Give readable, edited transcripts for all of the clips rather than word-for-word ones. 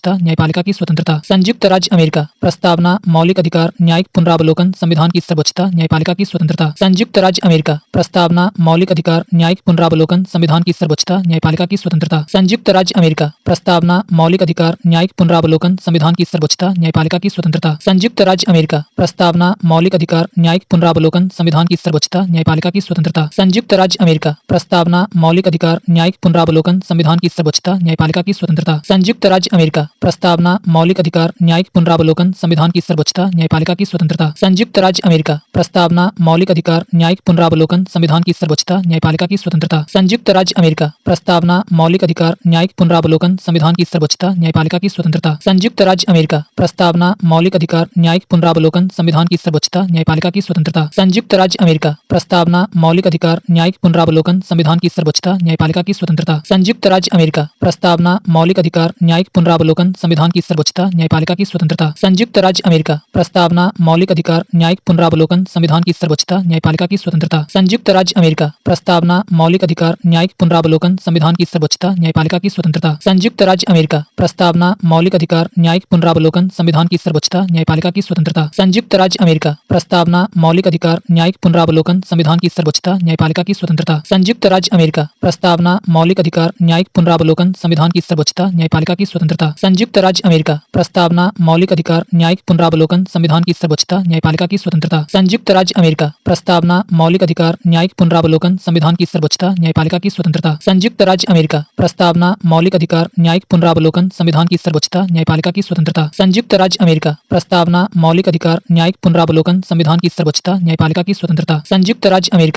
सर्वोच्चता, न्यायपालिका की स्वतंत्रता। संयुक्त राज्य अमेरिका प्रस्तावना, मौलिक अधिकार, न्यायिक पुनरावलोकन, संविधान की सर्वोच्चता, न्यायपालिका की स्वतंत्रता। संयुक्त राज्य अमेरिका प्रस्तावना, मौलिक अधिकार, न्यायिक पुनरावलोकन, संविधान की सर्वोच्चता, न्यायपालिका की स्वतंत्रता। संयुक्त राज्य अमेरिका प्रस्तावना, मौलिक अधिकार, न्यायिक पुनरावलोकन, संविधान की सर्वोच्चता, न्यायपालिका की स्वतंत्रता। संयुक्त राज्य अमेरिका प्रस्तावना, मौलिक अधिकार, न्यायिक पुनरावलोकन, संविधान की सर्वोच्चता, न्यायपालिका की स्वतंत्रता। संयुक्त राज्य अमेरिका प्रस्तावना, मौलिक अधिकार, न्यायिक पुनरावलोकन, संविधान की सर्वोच्चता, न्यायपालिका की स्वतंत्रता। संयुक्त राज्य अमेरिका प्रस्तावना, मौलिक अधिकार, न्यायिक पुनरावलोकन, संविधान की सर्वोच्चता, न्यायपालिका की स्वतंत्रता। संयुक्त राज्य अमेरिका प्रस्तावना, मौलिक अधिकार, न्यायिक पुनरावलोकन, संविधान की सर्वोच्चता, न्यायपालिका की स्वतंत्रता। संयुक्त राज्य अमेरिका प्रस्तावना, मौलिक अधिकार, न्यायिक पुनरावलोकन, संविधान की सर्वोच्चता, न्यायपालिका की स्वतंत्रता। संयुक्त राज्य अमेरिका प्रस्तावना, मौलिक अधिकार, न्यायिक पुनरावलोकन, संविधान की सर्वोच्चता, न्यायपालिका की स्वतंत्रता। संयुक्त राज्य अमेरिका प्रस्तावना, मौलिक अधिकार, न्यायिक पुनरावलोकन, संविधान की सर्वोच्चता, न्यायपालिका की स्वतंत्रता। संयुक्त राज्य अमेरिका प्रस्तावना, मौलिक अधिकार, न्यायिक पुनरावलोकन, संविधान की सर्वोच्चता, न्यायपालिका की स्वतंत्रता। संयुक्त राज्य अमेरिका प्रस्तावना, मौलिक अधिकार, न्यायिक पुनरावलोकन, संविधान की सर्वोच्चता, न्यायपालिका की स्वतंत्रता। संयुक्त राज्य अमेरिका प्रस्तावना, मौलिक अधिकार, न्यायिक पुनरावलोकन, संविधान की सर्वोच्चता, न्यायपालिका की स्वतंत्रता। संयुक्त राज्य अमेरिका प्रस्तावना, मौलिक अधिकार, न्यायिक पुनरावलोकन, संविधान की सर्वोच्चता, न्यायपालिका की स्वतंत्रता। संयुक्त राज्य अमेरिका प्रस्तावना, मौलिक अधिकार, न्यायिक पुनरावलोकन, संविधान की सर्वोच्चता, न्यायपालिका की स्वतंत्रता। संयुक्त राज्य अमेरिका प्रस्तावना, मौलिक अधिकार, न्यायिक पुनरावलोकन, संविधान की सर्वोच्चता, न्यायपालिका की स्वतंत्रता। संयुक्त राज्य अमेरिका प्रस्तावना, मौलिक अधिकार, न्यायिक पुनरावलोकन, संविधान की सर्वोच्चता, न्यायपालिका की स्वतंत्रता। संयुक्त राज्य अमेरिका प्रस्तावना, मौलिक अधिकार, न्यायिक पुनरावलोकन, संविधान की सर्वोच्चता, न्यायपालिका की स्वतंत्रता। संयुक्त राज्य अमेरिका प्रस्तावना, मौलिक अधिकार, न्यायिक पुनरावलोकन, संविधान की सर्वोच्चता, न्यायपालिका की स्वतंत्रता। संयुक्त राज्य अमेरिका प्रस्तावना, मौलिक अधिकार, न्यायिक पुनरावलोकन, संविधान की सर्वोच्चता, न्यायपालिका की स्वतंत्रता। संयुक्त राज्य अमेरिका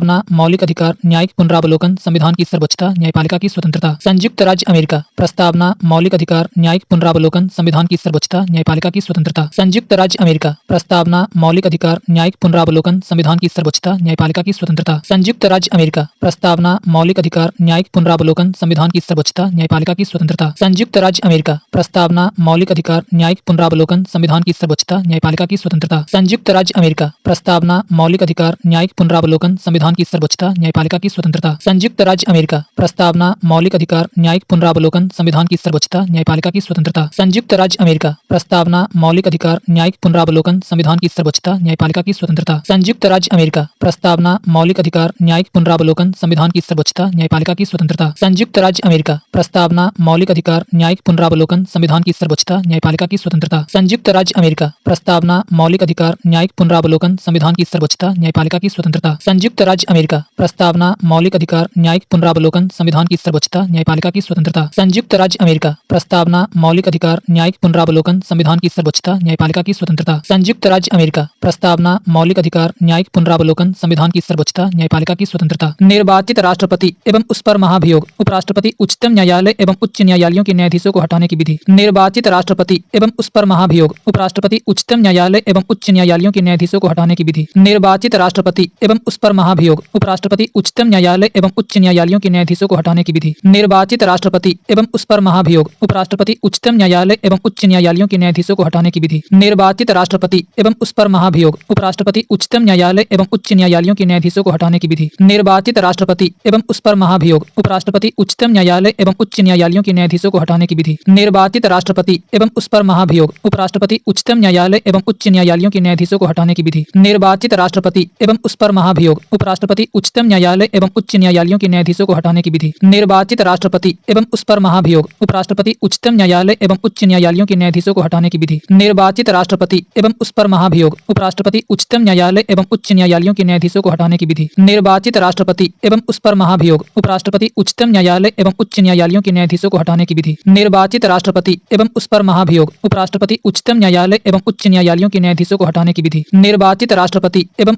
प्रस्तावना, मौलिक अधिकार, न्यायिक पुनरावलोकन, संविधान की सर्वोच्चता, न्यायपालिका की स्वतंत्रता। संयुक्त राज्य अमेरिका प्रस्तावना, मौलिक अधिकार, न्यायिक पुनरावलोकन, संविधान की सर्वोच्चता, न्यायपालिका की स्वतंत्रता। संयुक्त राज्य अमेरिका प्रस्तावना, मौलिक अधिकार, न्यायिक पुनरावलोकन, संविधान की सर्वोच्चता, न्यायपालिका की स्वतंत्रता। संयुक्त राज्य अमेरिका प्रस्तावना, मौलिक अधिकार, न्यायिक पुनरावलोकन, संविधान की सर्वोच्चता, न्यायपालिका की स्वतंत्रता। संयुक्त राज्य अमेरिका प्रस्तावना, मौलिक अधिकार, न्यायिक पुनरावलोकन, संविधान की सर्वोच्चता, न्यायपालिका की स्वतंत्रता। संयुक्त राज्य अमेरिका प्रस्तावना, मौलिक अधिकार, न्यायिक पुनरावलोकन, संविधान की सर्वोच्चता, न्यायपालिका की स्वतंत्रता। संयुक्त राज्य अमेरिका प्रस्तावना, मौलिक अधिकार, न्यायिक पुनरावलोकन, संविधान की सर्वोच्चता, न्यायपालिका की स्वतंत्रता। संयुक्त राज्य अमेरिका प्रस्तावना, मौलिक अधिकार, न्यायिक पुनरावलोकन, संविधान की सर्वोच्चता, न्यायपालिका की स्वतंत्रता। संयुक्त राज्य अमेरिका प्रस्तावना, मौलिक अधिकार, न्यायिक पुनरावलोकन, संविधान की सर्वोच्चता, न्यायपालिका की स्वतंत्रता। संयुक्त राज्य अमेरिका प्रस्तावना, मौलिक अधिकार, न्यायिक पुनरावलोकन, संविधान की सर्वोच्चता, न्यायपालिका की स्वतंत्रता। संयुक्त राज्य अमेरिका प्रस्तावना, मौलिक अधिकार, न्यायिक पुनरावलोकन, संविधान की सर्वोच्चता, न्यायपालिका की स्वतंत्रता। संयुक्त राज्य अमेरिका प्रस्तावना, मौलिक अधिकार, न्यायिक पुनरावलोकन, संविधान की सर्वोच्चता, न्यायपालिका की स्वतंत्रता। संयुक्त राज्य अमेरिका प्रस्तावना, मौलिक अधिकार, न्यायिक पुनरावलोकन, संविधान की सर्वोच्चता, न्यायपालिका की स्वतंत्रता। संयुक्त राज्य अमेरिका प्रस्तावना, मौलिक अधिकार, न्यायिक पुनरावलोकन, संविधान की सर्वोच्चता, न्यायपालिका की स्वतंत्रता। निर्वाचित राष्ट्रपति एवं उस पर महाभियोग, उपराष्ट्रपति, उच्चतम न्यायालय एवं उच्च न्यायालयों के न्यायाधीशों को हटाने की विधि। निर्वाचित राष्ट्रपति एवं उस पर महाभियोग, उपराष्ट्रपति, उच्चतम न्यायालय एवं उच्च न्यायालयों के न्यायाधीशों को हटाने की विधि। निर्वाचित राष्ट्रपति एवं उस पर महाभियोग, उपराष्ट्रपति, उच्चतम न्यायालय एवं उच्च न्यायालयों के न्यायाधीशों को हटाने की विधि। निर्वाचित राष्ट्रपति एवं उस पर महाभियोग, उपराष्ट्रपति, उच्चतम न्यायालय एवं उच्च न्यायालयों के न्यायाधीशों को हटाने की विधि। निर्वाचित राष्ट्रपति एवं उस पर महाभियोग, उपराष्ट्रपति, उच्चतम न्यायालय एवं उच्च न्यायालयों के न्यायाधीशों को हटाने की विधि। निर्वाचित राष्ट्रपति एवं उस पर महाभियोग, उपराष्ट्रपति, उच्चतम न्यायालय एवं उच्च न्यायालयों के न्यायाधीशों को हटाने की विधि। निर्वाचित राष्ट्रपति एवं उस पर महाभियोग, उपराष्ट्रपति, उच्चतम न्यायालय एवं उच्च न्यायालयों के न्यायाधीशों को हटाने की विधि। निर्वाचित राष्ट्रपति एवं उस पर महाभियोग, उपराष्ट्रपति, उच्चतम न्यायालय एवं उच्च न्यायालयों के न्यायाधीशों को हटाने की विधि। निर्वाचित राष्ट्रपति एवं उस पर महाभियोग, उपराष्ट्रपति, उच्चतम न्यायालय एवं उच्च न्यायालयों के न्यायाधीशों को हटाने की विधि। निर्वाचित राष्ट्रपति एवं उस पर महाभियोग, उपराष्ट्रपति, उच्चतम न्यायालय एवं उच्च न्यायालयों के न्यायाधीशों को हटाने की विधि। निर्वाचित राष्ट्रपति एवं उस पर महाभियोग, उपराष्ट्रपति, उच्चतम न्यायालय एवं उच्च न्यायालयों के न्यायाधीशों को हटाने की विधि। निर्वाचित राष्ट्रपति एवं उस पर महाभियोग, उपराष्ट्रपति, उच्चतम न्यायालय एवं उच्च न्यायालयों के न्यायाधीशों को हटाने की विधि। निर्वाचित राष्ट्रपति एवं उस पर महाभियोग, उपराष्ट्रपति, उच्चतम न्यायालय एवं उच्च न्यायालयों के न्यायाधीशों को हटाने की विधि। निर्वाचित राष्ट्रपति एवं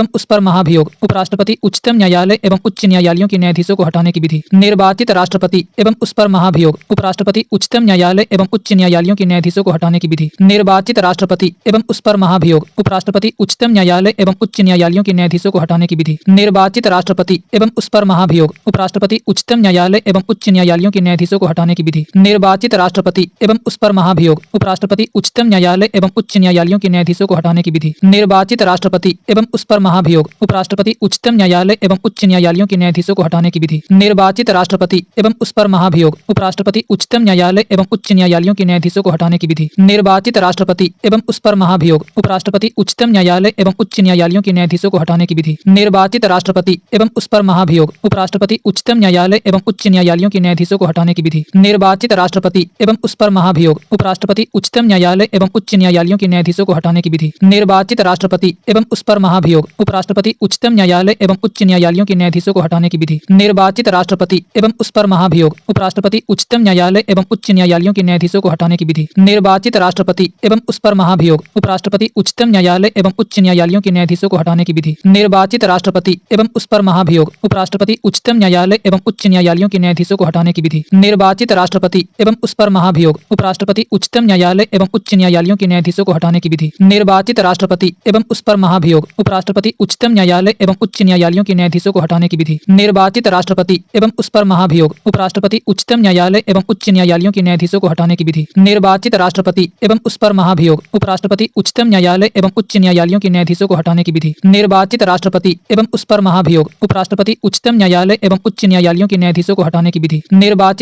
उस पर महाभियोग, उपराष्ट्रपति, उच्चतम न्यायालय एवं उच्च न्यायालयों के न्यायाधीशों को हटाने की विधि। निर्वाचित राष्ट्रपति एवं उस पर महाभियोग, उपराष्ट्रपति, उच्चतम न्यायालय एवं उच्च न्यायालयों के न्यायाधीशों को हटाने की विधि। निर्वाचित राष्ट्रपति एवं उस पर महाभियोग, उपराष्ट्रपति, उच्चतम न्यायालय एवं उच्च न्यायालयों के न्यायाधीशों को हटाने की विधि। निर्वाचित राष्ट्रपति एवं उस पर महाभियोग, उपराष्ट्रपति, उच्चतम न्यायालय एवं उच्च न्यायालयों के न्यायाधीशों को हटाने की विधि। निर्वाचित राष्ट्रपति एवं उस पर महाभियोग, उपराष्ट्रपति, उच्चतम न्यायालय एवं उच्च न्यायालयों के न्यायाधीशों को हटाने की विधि। निर्वाचित राष्ट्रपति एवं उस पर महाभियोग, उपराष्ट्रपति, उच्चतम न्यायालय एवं उच्च न्यायालयों के न्यायाधीशों को हटाने की विधि। निर्वाचित राष्ट्रपति एवं उस पर महाभियोग उपराष्ट्रपति उच्चतम न्यायालय एवं उच्च न्यायालयों के न्यायाधीशों को हटाने की विधि। निर्वाचित राष्ट्रपति एवं उस पर महाभियोग उपराष्ट्रपति उच्चतम न्यायालय एवं उच्च न्यायालयों के न्यायाधीशों को हटाने की विधि। निर्वाचित राष्ट्रपति एवं उस पर महाभियोग उपराष्ट्रपति उच्चतम न्यायालय एवं उच्च न्यायालयों के न्यायाधीशों को हटाने की विधि। निर्वाचित राष्ट्रपति एवं उस पर महाभियोग उपराष्ट्रपति उच्चतम न्यायालय एवं उच्च न्यायालयों के न्यायाधीशों को हटाने की विधि। निर्वाचित राष्ट्रपति एवं उस पर महाभियोग उपराष्ट्रपति उच्चतम न्यायालय एवं उच्च न्यायालयों के न्यायाधीशों को हटाने की विधि। निर्वाचित राष्ट्रपति एवं उस पर महाभियोग उपराष्ट्रपति उच्चतम न्यायालय एवं उच्च न्यायालयों के न्यायाधीशों को हटाने की विधि। निर्वाचित राष्ट्रपति एवं उस पर महाभियोग उपराष्ट्रपति उच्चतम न्यायालय एवं उच्च न्यायालयों के न्यायाधीशों को हटाने की विधि। निर्वाचित राष्ट्रपति एवं उस पर महाभियोग उपराष्ट्रपति उच्चतम न्यायालय एवं उच्च न्यायालयों के न्यायाधीशों को हटाने की विधि। निर्वाचित राष्ट्रपति एवं उस पर महाभियोग उपराष्ट्रपति उच्चतम न्यायालय एवं उच्च न्यायालयों के न्यायाधीशों को हटाने की विधि। निर्वाचित राष्ट्रपति एवं उस पर महाभियोग उपराष्ट्रपति उच्चतम न्यायालय एवं उच्च न्यायालयों के न्यायाधीशों को हटाने की विधि। निर्वाचित राष्ट्रपति एवं उस पर महाभियोग उपराष्ट्रपति उच्चतम न्यायालय एवं उच्च न्यायालयों के न्यायाधीशों को हटाने की विधि। निर्वाचित राष्ट्रपति एवं उस पर महाभियोग उपराष्ट्रपति उच्चतम न्यायालय एवं उच्च न्यायालयों के न्यायाधीशों को हटाने की विधि। निर्वाचित राष्ट्रपति एवं उस पर महाभियोग उपराष्ट्रपति उच्चतम न्यायालय एवं उच्च न्यायालयों के न्यायाधीशों को हटाने की विधि। निर्वाचित राष्ट्रपति एवं उस पर महाभियोग उपराष्ट्रपति उच्चतम न्यायालय एवं उच्च न्यायालयों के न्यायाधीशों को हटाने की विधि। निर्वाचित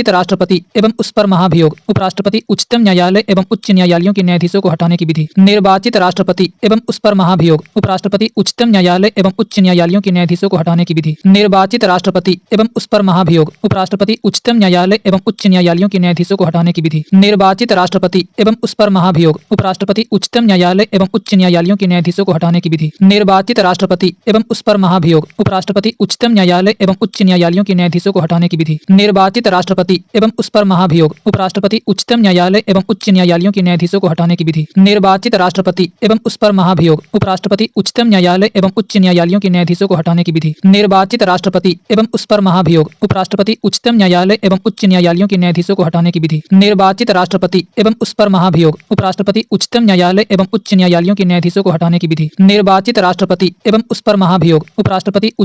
राष्ट्रपति एवं उस पर महाभियोग उपराष्ट्रपति उच्चतम न्यायालय एवं उच्च न्यायालयों के न्यायाधीशों को हटाने की विधि। निर्वाचित राष्ट्रपति एवं उस पर महाभियोग उपराष्ट्रपति उच्चतम न्यायालय एवं उच्च न्यायालयों के न्यायाधीशों को हटाने की विधि। निर्वाचित राष्ट्रपति एवं उस पर महाभियोग उपराष्ट्रपति उच्चतम न्यायालय एवं उच्च न्यायालयों के न्यायाधीशों को हटाने की विधि। निर्वाचित राष्ट्रपति एवं उस पर महाभियोग उपराष्ट्रपति उच्चतम न्यायालय एवं उच्च न्यायालयों के न्यायाधीशों को हटाने की विधि। निर्वाचित राष्ट्रपति एवं उस पर महाभियोग उपराष्ट्रपति उच्चतम न्यायालय एवं उच्च न्यायालयों के न्यायाधीशों को हटाने की विधि। निर्वाचित राष्ट्रपति एवं उस पर महाभियोग उपराष्ट्रपति उच्चतम न्यायालय एवं उच्च न्यायालयों के न्यायाधीशों को हटाने की विधि। निर्वाचित राष्ट्रपति एवं उस पर महाभियोग उपराष्ट्रपति उच्चतम न्यायालय एवं उच्च न्यायालयों के न्यायाधीशों को हटाने की विधि। निर्वाचित राष्ट्रपति एवं उस पर महाभियोग उपराष्ट्रपति उच्चतम न्यायालय एवं उच्च न्यायालयों के न्यायाधीशों को हटाने की विधि। निर्वाचित राष्ट्रपति एवं उस पर महाभियोग उपराष्ट्रपति उच्चतम न्यायालय एवं उच्च न्यायालयों के न्यायाधीशों को हटाने की विधि। निर्वाचित राष्ट्रपति एवं उस पर महाभियोग उपराष्ट्रपति उच्चतम न्यायालय एवं उच्च न्यायालयों के न्यायाधीशों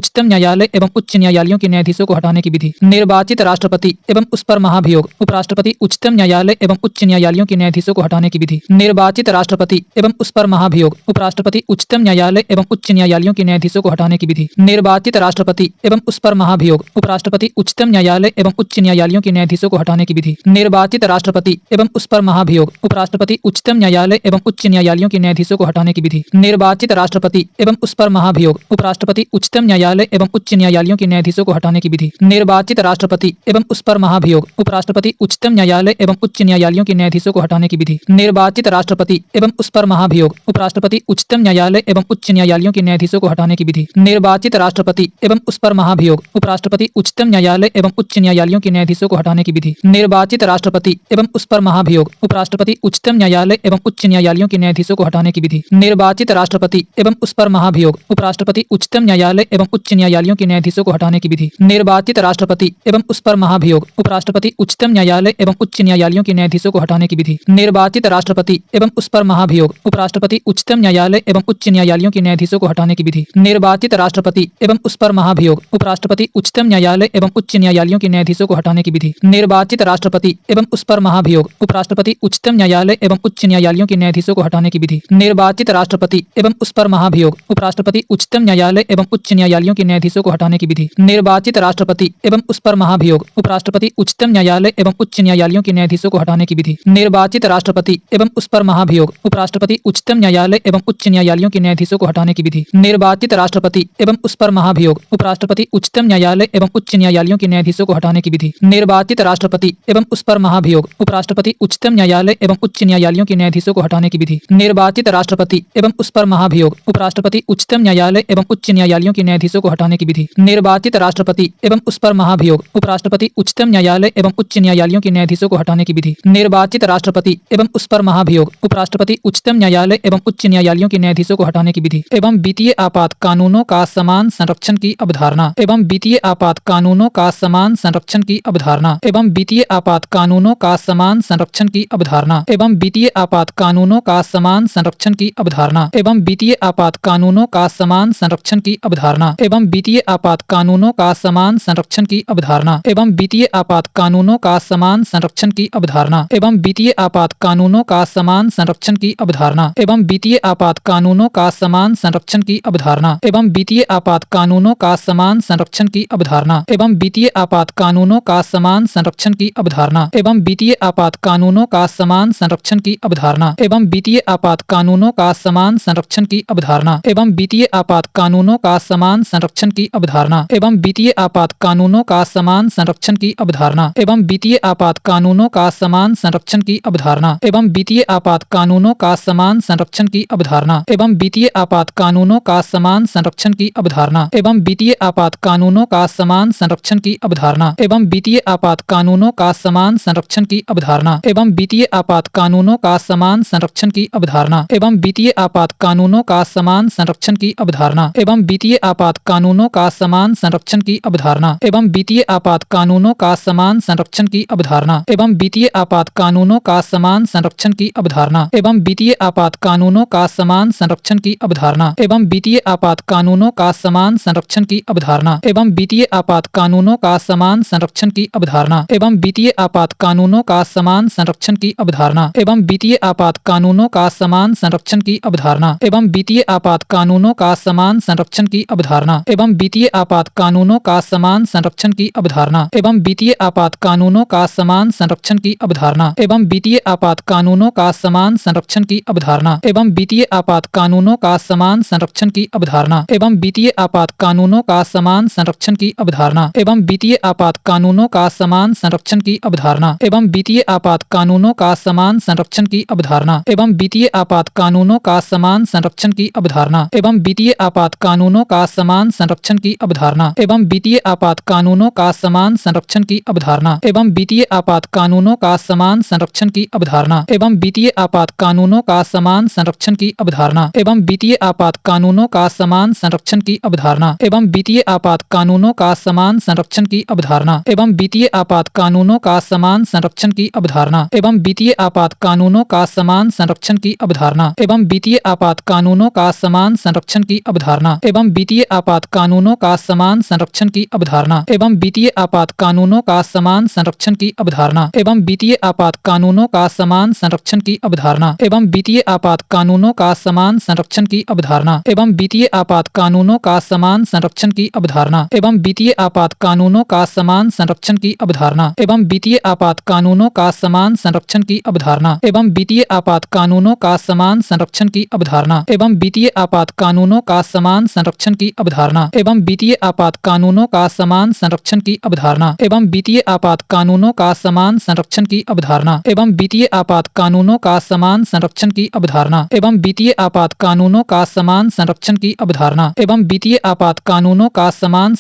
को हटाने की विधि। निर्वाचित राष्ट्रपति एवं उस पर महाभियोग उपराष्ट्रपति उच्चतम न्यायालय एवं उच्च न्यायालयों के न्यायाधीशों को हटाने की विधि। निर्वाचित राष्ट्रपति एवं उस पर महाभियोग उपराष्ट्रपति उच्चतम न्यायालय एवं उच्च न्यायालयों के न्यायाधीशों को हटाने की विधि। निर्वाचित राष्ट्रपति एवं उस पर महाभियोग उपराष्ट्रपति उच्चतम न्यायालय एवं उच्च न्यायालयों के न्यायाधीशों को हटाने की विधि। निर्वाचित राष्ट्रपति एवं उस पर महाभियोग उपराष्ट्रपति उच्चतम न्यायालय एवं उच्च न्यायालयों के न्यायाधीशों को हटाने की विधि। निर्वाचित राष्ट्रपति एवं उस पर महाभियोग उपराष्ट्रपति उच्चतम न्यायालय एवं उच्च न्यायालयों के न्यायाधीशों को हटाने की विधि। निर्वाचित राष्ट्रपति एवं उस पर महाभियोग उपराष्ट्रपति उच्चतम न्यायालय एवं उच्च न्यायालयों के न्यायाधीशों को हटाने की विधि। निर्वाचित राष्ट्रपति एवं उस पर महाभियोग उपराष्ट्रपति उच्चतम न्यायालय एवं उच्च न्यायालयों के न्यायाधीशों को हटाने की विधि। निर्वाचित राष्ट्रपति एवं उस पर महाभियोग उपराष्ट्रपति उच्चतम न्यायालय एवं उच्च न्यायालयों के न्यायाधीशों को हटाने की विधि। निर्वाचित राष्ट्रपति एवं उस पर महाभियोग उपराष्ट्रपति उच्चतम न्यायालय एवं उच्च न्यायालयों के न्यायाधीशों को हटाने की विधि। निर्वाचित राष्ट्रपति एवं उस पर महाभियोग उपराष्ट्रपति उच्चतम न्यायालय एवं उच्च न्यायालयों के न्यायाधीशों को हटाने की विधि। निर्वाचित राष्ट्रपति एवं उस पर महाभियोग उपराष्ट्रपति उच्चतम न्यायालय एवं उच्च न्यायालयों के न्यायाधीशों को हटाने की विधि। निर्वाचित राष्ट्रपति एवं उस पर महाभियोग उपराष्ट्रपति उच्चतम न्यायालय एवं उच्च न्यायालयों के न्यायाधीशों को हटाने की विधि। निर्वाचित राष्ट्रपति एवं उस पर महाभियोग उपराष्ट्रपति उच्चतम न्यायालय एवं उच्च न्यायालयों के न्यायाधीशों को हटाने की विधि। निर्वाचित राष्ट्रपति एवं उस पर महाभियोग उपराष्ट्रपति उच्चतम न्यायालय एवं उच्च न्यायालयों के न्यायाधीशों को हटाने की विधि। निर्वाचित राष्ट्रपति एवं उस पर महाभियोग उपराष्ट्रपति उच्चतम न्यायालय एवं उच्च न्यायालयों के न्यायाधीशों को हटाने की विधि। निर्वाचित राष्ट्रपति एवं उस पर महाभियोग उपराष्ट्रपति उच्चतम न्यायालय एवं उच्च न्यायालयों के न्यायाधीशों को हटाने की विधि। निर्वाचित राष्ट्रपति एवं उस पर महाभियोग उपराष्ट्रपति उच्चतम न्यायालय एवं उच्च न्यायालयों के न्यायाधीशों को हटाने की विधि। निर्वाचित राष्ट्रपति एवं उस पर महाभियोग उपराष्ट्रपति उच्चतम न्यायालय एवं उच्च न्यायालयों के न्यायाधीशों को हटाने की विधि। निर्वाचित राष्ट्रपति एवं उस पर महाभियोग उपराष्ट्रपति उच्चतम न्यायालय एवं उच्च न्यायालयों के न्यायाधीशों को हटाने की विधि। निर्वाचित राष्ट्रपति एवं उस पर महाभियोग उपराष्ट्रपति उच्चतम न्यायालय एवं उच्च न्यायालयों के न्यायाधीशों को हटाने की विधि। निर्वाचित राष्ट्रपति एवं उस पर महाभियोग उपराष्ट्रपति उच्चतम न्यायालय एवं उच्च न्यायालयों के न्यायाधीशों को हटाने की विधि। एवं वित्तीय आपात कानूनों का समान संरक्षण की अवधारणा। एवं वित्तीय आपात कानूनों का समान संरक्षण की अवधारणा। एवं वित्तीय आपात कानूनों का समान संरक्षण की अवधारणा। एवं वित्तीय आपात कानूनों का समान संरक्षण की अवधारणा। एवं वित्तीय आपात कानूनों का समान संरक्षण की अवधारणा। एवं वित्तीय आपात कानूनों का समान संरक्षण की अवधारणा। एवं वित्तीय आपात कानूनों का समान संरक्षण की अवधारणा। एवं वित्तीय आपात कानूनों का समान संरक्षण की अवधारणा। एवं वित्तीय आपात कानूनों का समान संरक्षण की अवधारणा। एवं वित्तीय आपात कानूनों का का समान संरक्षण की अवधारणा एवं वित्तीय आपात कानूनों का समान संरक्षण की अवधारणा एवं वित्तीय आपात कानूनों का समान संरक्षण की अवधारणा एवं वित्तीय आपात कानूनों का समान संरक्षण की अवधारणा एवं वित्तीय आपात कानूनों का समान संरक्षण की अवधारणा एवं वित्तीय आपात कानूनों का समान संरक्षण की अवधारणा एवं वित्तीय आपात कानूनों का समान संरक्षण की अवधारणा एवं वित्तीय आपात कानूनों का समान संरक्षण की अवधारणा एवं वित्तीय आपात कानूनों का समान संरक्षण की अवधारणा एवं वित्तीय आपात कानूनों का समान संरक्षण की अवधारणा एवं वित्तीय आपात कानूनों का समान संरक्षण की अवधारणा एवं वित्तीय आपात कानूनों का समान संरक्षण की अवधारणा एवं वित्तीय आपात कानूनों का समान संरक्षण की अवधारणा एवं वित्तीय आपात कानूनों का समान संरक्षण की अवधारणा एवं वित्तीय आपात कानूनों का समान संरक्षण की अवधारणा एवं वित्तीय आपात कानूनों का समान संरक्षण की अवधारणा एवं वित्तीय आपात कानूनों का समान संरक्षण की अवधारणा एवं वित्तीय आपात कानूनों का समान संरक्षण की अवधारणा एवं वित्तीय आपात कानूनों का समान संरक्षण की अवधारणा एवं वित्तीय आपात कानूनों का समान संरक्षण की अवधारणा एवं वित्तीय आपात कानूनों का समान संरक्षण की अवधारणा एवं वित्तीय आपात कानूनों का समान संरक्षण की अवधारणा एवं वित्तीय आपात कानूनों का समान संरक्षण की अवधारणा एवं वित्तीय आपात कानूनों का समान संरक्षण की अवधारणा एवं वित्तीय आपात कानूनों का समान संरक्षण की अवधारणा एवं वित्तीय आपात कानूनों का समान संरक्षण की अवधारणा एवं वित्तीय आपात कानूनों का समान संरक्षण की अवधारणा एवं वित्तीय आपात कानूनों का समान संरक्षण की अवधारणा एवं वित्तीय आपात कानूनों का समान संरक्षण की अवधारणा एवं वित्तीय आपात कानूनों का समान संरक्षण की अवधारणा एवं वित्तीय आपात कानूनों का समान संरक्षण की अवधारणा एवं वित्तीय आपात कानूनों का समान संरक्षण की अवधारणा एवं वित्तीय आपात कानूनों का समान संरक्षण की अवधारणा एवं वित्तीय आपात कानूनों का समान संरक्षण की अवधारणा एवं वित्तीय आपात कानूनों का समान संरक्षण की अवधारणा एवं वित्तीय आपात कानूनों का समान संरक्षण की अवधारणा एवं वित्तीय आपात कानूनों का समान संरक्षण की अवधारणा एवं वित्तीय आपात कानूनों का समान संरक्षण की अवधारणा एवं वित्तीय आपात कानूनों का समान संरक्षण की अवधारणा एवं वित्तीय आपात कानूनों का समान संरक्षण की अवधारणा एवं वित्तीय आपात कानूनों का समान संरक्षण की अवधारणा एवं वित्तीय आपात कानूनों का समान संरक्षण की अवधारणा एवं वित्तीय आपात कानूनों का समान संरक्षण की अवधारणा एवं वित्तीय आपात कानूनों का समान संरक्षण की अवधारणा एवं वित्तीय आपात कानूनों का समान संरक्षण की अवधारणा एवं वित्तीय आपात कानूनों का समान संरक्षण की अवधारणा एवं वित्तीय आपात कानूनों का समान संरक्षण की अवधारणा एवं वित्तीय आपात कानूनों का समान संरक्षण की अवधारणा एवं वित्तीय आपात कानूनों का समान संरक्षण की अवधारणा एवं वित्तीय आपात कानूनों का समान संरक्षण की अवधारणा एवं वित्तीय आपात कानूनों का समान संरक्षण की अवधारणा एवं वित्तीय आपात कानूनों का समान संरक्षण की अवधारणा एवं वित्तीय आपात कानूनों का समान संरक्षण की अवधारणा एवं वित्तीय आपात कानूनों का समान संरक्षण की अवधारणा एवं वित्तीय आपात कानूनों का समान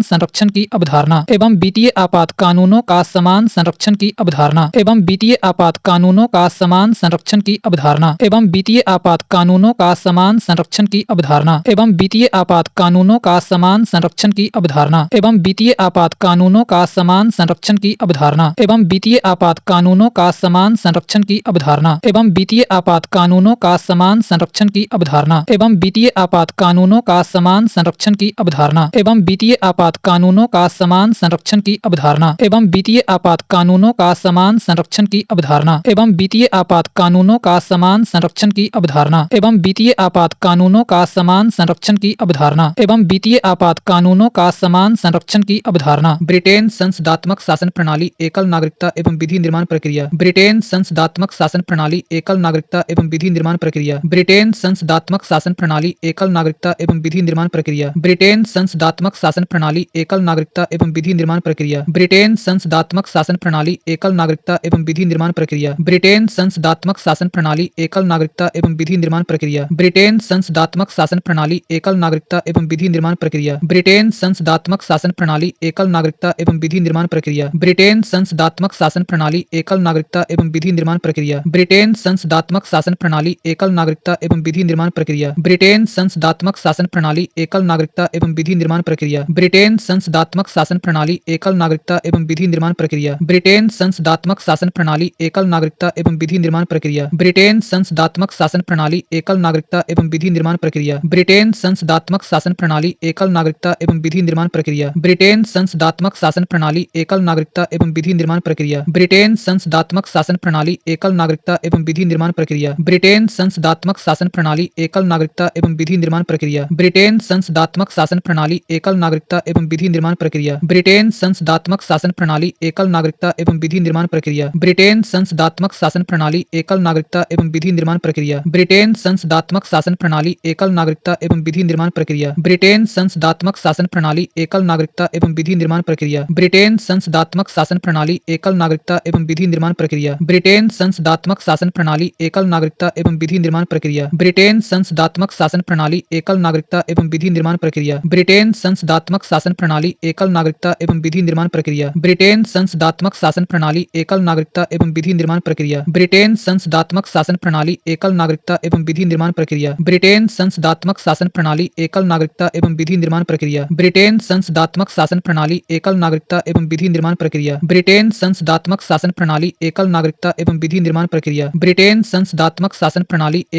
संरक्षण की अवधारणा एवं वित्तीय आपात कानूनों का समान संरक्षण की अवधारणा एवं वित्तीय आपात कानूनों का समान संरक्षण की अवधारणा एवं वित्तीय आपात कानूनों का समान संरक्षण की अवधारणा एवं वित्तीय आपात कानूनों का समान संरक्षण की अवधारणा एवं वित्तीय आपात कानूनों का समान संरक्षण की अवधारणा एवं वित्तीय आपात कानूनों का समान संरक्षण की अवधारणा एवं वित्तीय आपात कानूनों का समान संरक्षण की अवधारणा एवं वित्तीय आपात कानूनों का समान संरक्षण की अवधारणा एवं वित्तीय आपात कानूनों का समान संरक्षण की अवधारणा एवं वित्तीय आपात कानूनों का समान संरक्षण की अवधारणा एवं वित्तीय आपात कानूनों का समान संरक्षण की अवधारणा एवं वित्तीय आपात कानूनों का समान संरक्षण की अवधारणा। ब्रिटेन संसदात्मक शासन प्रणाली एकल नागरिकता एवं विधि निर्माण प्रक्रिया। ब्रिटेन संसदात्मक शासन प्रणाली एकल नागरिकता एवं विधि निर्माण प्रक्रिया। ब्रिटेन संसदात्मक शासन प्रणाली एकल नागरिकता एवं विधि निर्माण प्रक्रिया। ब्रिटेन संसदात्मक शासन प्रणाली एकल नागरिकता एवं विधि निर्माण प्रक्रिया। ब्रिटेन संसदात्मक शासन प्रणाली एकल नागरिकता एवं विधि निर्माण प्रक्रिया। ब्रिटेन संसदात्मक शासन प्रणाली एकल नागरिकता एवं विधि निर्माण प्रक्रिया। ब्रिटेन संसदात्मक शासन प्रणाली एकल नागरिकता एवं विधि निर्माण प्रक्रिया। ब्रिटेन संसदात्मक शासन प्रणाली एकल नागरिकता एवं विधि निर्माण प्रक्रिया। ब्रिटेन संसदात्मक शासन प्रणाली एकल नागरिकता एवं विधि निर्माण प्रक्रिया। ब्रिटेन संसदात्मक शासन प्रणाली एकल नागरिकता एवं विधि निर्माण प्रक्रिया। ब्रिटेन संसदात्मक शासन प्रणाली एकल नागरिकता एवं विधि निर्माण प्रक्रिया। ब्रिटेन संसदात्मक शासन प्रणाली एकल नागरिकता एवं विधि निर्माण प्रक्रिया। ब्रिटेन संसदात्मक शासन प्रणाली एकल नागरिकता एवं विधि निर्माण प्रक्रिया। ब्रिटेन संसदात्मक शासन प्रणाली एकल नागरिकता एवं विधि निर्माण प्रक्रिया। ब्रिटेन संसदात्मक शासन प्रणाली एकल नागरिकता एवं विधि निर्माण प्रक्रिया। ब्रिटेन संसदात्मक शासन प्रणाली एकल नागरिकता एवं विधि निर्माण प्रक्रिया। ब्रिटेन संसदात्मक शासन प्रणाली एकल नागरिकता एवं विधि निर्माण प्रक्रिया। ब्रिटेन संसदात्मक शासन प्रणाली एकल नागरिकता नागरिकता एवं विधि निर्माण प्रक्रिया। ब्रिटेन संसदात्मक शासन प्रणाली एकल नागरिकता एवं विधि निर्माण प्रक्रिया। ब्रिटेन संसदात्मक शासन प्रणाली एकल नागरिकता एवं विधि निर्माण प्रक्रिया। ब्रिटेन संसदात्मक शासन प्रणाली एकल नागरिकता एवं विधि निर्माण प्रक्रिया। ब्रिटेन संसदात्मक शासन प्रणाली एकल नागरिकता एवं विधि निर्माण प्रक्रिया। ब्रिटेन संसदात्मक शासन प्रणाली एकल नागरिकता एवं विधि निर्माण प्रक्रिया। ब्रिटेन संसदात्मक शासन प्रणाली एकल नागरिकता एवं विधि निर्माण प्रक्रिया। ब्रिटेन संसदात्मक शासन प्रणाली एकल नागरिकता एवं विधि निर्माण प्रक्रिया। ब्रिटेन संसदात्मक शासन प्रणाली एकल नागरिकता एवं विधि निर्माण प्रक्रिया। ब्रिटेन संसदात्मक शासन प्रणाली एकल नागरिकता एवं विधि निर्माण प्रक्रिया। ब्रिटेन संसदात्मक शासन प्रणाली एकल नागरिकता एवं विधि निर्माण प्रक्रिया। ब्रिटेन संसदात्मक शासन प्रणाली एकल नागरिकता एवं विधि निर्माण प्रक्रिया। ब्रिटेन संसदात्मक शासन प्रणाली एकल नागरिकता एवं विधि निर्माण प्रक्रिया। ब्रिटेन संसदात्मक शासन प्रणाली एकल नागरिकता एवं विधि निर्माण प्रक्रिया। ब्रिटेन संसदात्मक शासन प्रणाली एकल नागरिकता एवं विधि निर्माण प्रक्रिया। ब्रिटेन संसदात्मक शासन प्रणाली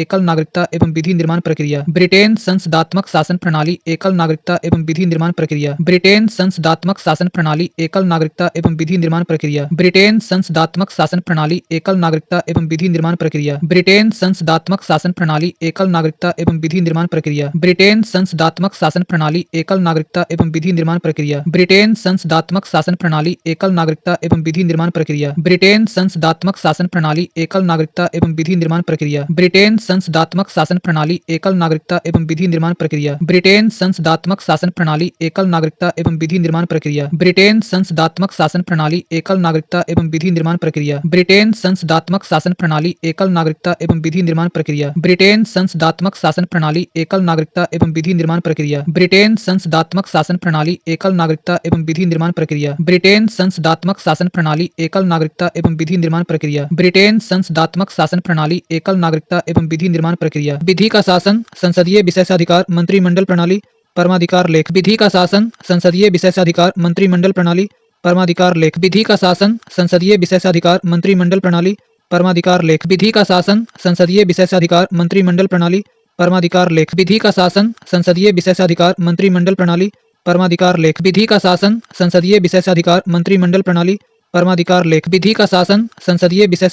एकल नागरिकता एवं विधि निर्माण प्रक्रिया। ब्रिटेन संसदात्मक शासन प्रणाली एकल नागरिकता एवं विधि निर्माण प्रक्रिया। ब्रिटेन संसदात्मक शासन प्रणाली एकल नागरिकता एवं विधि निर्माण प्रक्रिया। ब्रिटेन संसदात्मक शासन प्रणाली एकल नागरिकता एवं विधि निर्माण प्रक्रिया। ब्रिटेन संसदात्मक शासन प्रणाली एकल नागरिकता एवं विधि निर्माण प्रक्रिया। ब्रिटेन संसदात्मक शासन प्रणाली एकल नागरिकता एवं विधि निर्माण प्रक्रिया। ब्रिटेन संसदात्मक शासन प्रणाली एकल नागरिकता एवं विधि निर्माण प्रक्रिया। ब्रिटेन संसदात्मक शासन प्रणाली एकल नागरिकता एवं विधि निर्माण प्रक्रिया। ब्रिटेन संसदात्मक शासन प्रणाली एकल नागरिकता एवं विधि निर्माण प्रक्रिया। ब्रिटेन संसदात्मक शासन प्रणाली एकल नागरिकता एवं विधि निर्माण प्रक्रिया। ब्रिटेन संसदात्मक शासन प्रणाली एकल नागरिकता एवं विधि निर्माण प्रक्रिया। ब्रिटेन संसदात्मक शासन प्रणाली एकल नागरिकता एवं विधि निर्माण प्रक्रिया। ब्रिटेन संसदात्मक शासन प्रणाली एकल नागरिकता एवं विधि निर्माण प्रक्रिया। ब्रिटेन संसदात्मक शासन प्रणाली एकल नागरिकता एवं विधि निर्माण प्रक्रिया। ब्रिटेन संसदात्मक शासन प्रणाली एकल नागरिकता एवं विधि निर्माण प्रक्रिया। ब्रिटेन संसदात्मक शासन प्रणाली एकल नागरिकता एवं विधि निर्माण प्रक्रिया। विधि का शासन, संसदीय विशेषाधिकार, मंत्रिमंडल प्रणाली, परमाधिकार लेख। विधि का शासन, संसदीय विशेषाधिकार, मंत्रिमंडल प्रणाली, परमाधिकार लेख। विधि का शासन, संसदीय विशेषाधिकार, मंत्रिमंडल प्रणाली, परमाधिकार लेख। विधि का शासन, संसदीय विशेषाधिकार, मंत्रिमंडल प्रणाली, परमाधिकार लेख। विधि का शासन, संसदीय विशेषाधिकार, मंत्रिमंडल प्रणाली, परमाधिकार लेख। विधि का शासन, संसदीय विशेषाधिकार, मंत्रिमंडल प्रणाली, परमाधिकार लेख। विधि का शासन, संसदीय विशेषाधिकार, मंत्रिमंडल प्रणाली, परमाधिकार लेख। विधि का शासन, संसदीय विशेषाधिकार,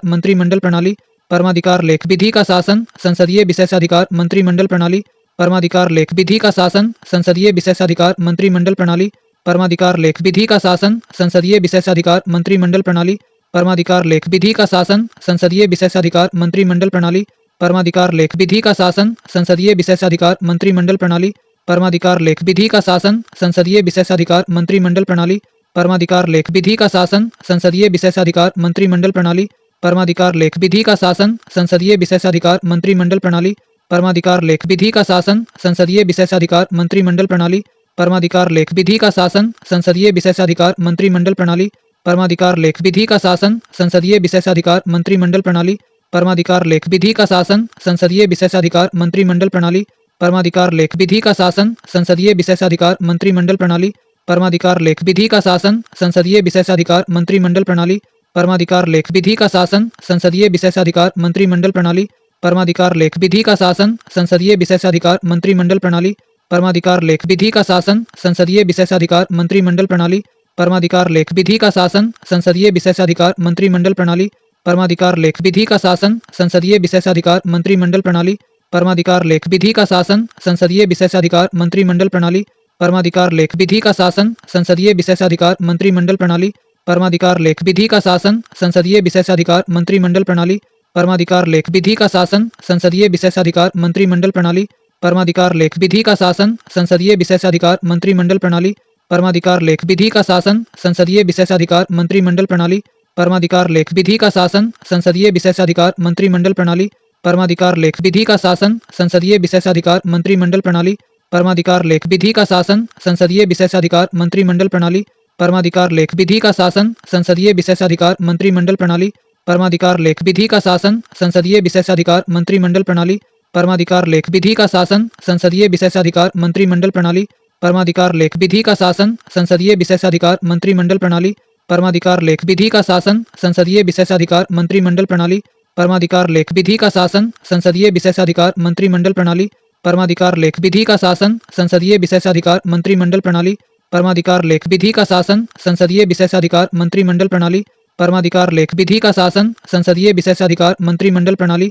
मंत्रिमंडल प्रणाली, परमाधिकार लेख। विधि का शासन, संसदीय विशेषाधिकार, मंत्रिमंडल प्रणाली, परमाधिकार लेख। विधि का शासन, संसदीय विशेषाधिकार, मंत्रिमंडल प्रणाली, परमाधिकार लेख। विधि का शासन, संसदीय विशेषाधिकार, मंत्रिमंडल प्रणाली, परमाधिकार लेख। विधि का शासन, संसदीय विशेषाधिकार, मंत्रिमंडल प्रणाली, परमाधिकार लेख। विधि का शासन, संसदीय विशेषाधिकार, मंत्रिमंडल प्रणाली, परमाधिकार लेख। विधि का शासन, संसदीय विशेषाधिकार, मंत्रिमंडल प्रणाली, परमाधिकार लेख। विधि का शासन, संसदीय विशेषाधिकार, मंत्रिमंडल प्रणाली, परमाधिकार लेख। विधि का शासन, संसदीय विशेषाधिकार, मंत्रिमंडल प्रणाली, परमाधिकार लेख। विधि का शासन, संसदीय विशेषाधिकार, मंत्रिमंडल प्रणाली, परमाधिकार लेख। विधि का शासन, संसदीय विशेषाधिकार, मंत्रिमंडल प्रणाली, परमाधिकार लेख। विधि का शासन, संसदीय विशेषाधिकार, मंत्रिमंडल प्रणाली, परमाधिकार लेख। विधि का शासन, संसदीय विशेषाधिकार, मंत्रिमंडल प्रणाली, परमाधिकार लेख। विधि का शासन, संसदीय विशेषाधिकार, मंत्रिमंडल प्रणाली, परमाधिकार लेख। विधि का शासन, संसदीय विशेषाधिकार, मंत्रिमंडल प्रणाली, परमाधिकार लेख। विधि का शासन, संसदीय विशेषाधिकार, मंत्रिमंडल प्रणाली, परमाधिकार लेख। विधि का शासन, संसदीय विशेषाधिकार, मंत्रिमंडल प्रणाली, परमाधिकार लेख। विधि का शासन, संसदीय विशेषाधिकार, मंत्रिमंडल प्रणाली, परमाधिकार लेख। विधि का शासन, संसदीय विशेषाधिकार, मंत्रिमंडल प्रणाली, परमाधिकार लेख। विधि का शासन, संसदीय विशेषाधिकार, मंत्रिमंडल प्रणाली, परमाधिकार लेख। विधि का शासन, संसदीय विशेषाधिकार, मंत्रिमंडल प्रणाली, परमाधिकार लेख। विधि का शासन, संसदीय विशेषाधिकार, मंत्रिमंडल प्रणाली, परमाधिकार लेख। विधि का शासन, संसदीय विशेषाधिकार, मंत्रिमंडल प्रणाली, परमाधिकार लेख। विधि का शासन, संसदीय विशेषाधिकार, मंत्रिमंडल प्रणाली, परमाधिकार लेख। विधि का शासन, संसदीय विशेषाधिकार, मंत्रिमंडल प्रणाली, परमाधिकार लेख। विधि का शासन, संसदीय विशेषाधिकार, मंत्रिमंडल प्रणाली, परमाधिकार लेख। विधि का शासन, संसदीय विशेषाधिकार, मंत्रिमंडल प्रणाली, परमाधिकार लेख। विधि का शासन, संसदीय विशेषाधिकार, मंत्रिमंडल प्रणाली, परमाधिकार लेख। विधि का शासन, संसदीय विशेषाधिकार, मंत्रिमंडल प्रणाली, परमाधिकार लेख। विधि का शासन, संसदीय विशेषाधिकार, मंत्रिमंडल प्रणाली, परमाधिकार लेख। विधि का शासन, संसदीय विशेषाधिकार, मंत्रिमंडल प्रणाली, परमाधिकार लेख। विधि का शासन, संसदीय विशेषाधिकार, मंत्रिमंडल प्रणाली, परमाधिकार लेख। विधि का शासन, संसदीय विशेषाधिकार, मंत्रिमंडल प्रणाली, परमाधिकार लेख। विधि का शासन, संसदीय विशेषाधिकार, मंत्रिमंडल प्रणाली, परमाधिकार लेख। विधि का शासन, संसदीय विशेषाधिकार, मंत्रिमंडल प्रणाली, परमाधिकार लेख। विधि का शासन, संसदीय विशेषाधिकार, मंत्रिमंडल प्रणाली, परमाधिकार लेख। विधि का शासन, संसदीय विशेषाधिकार, मंत्रिमंडल प्रणाली,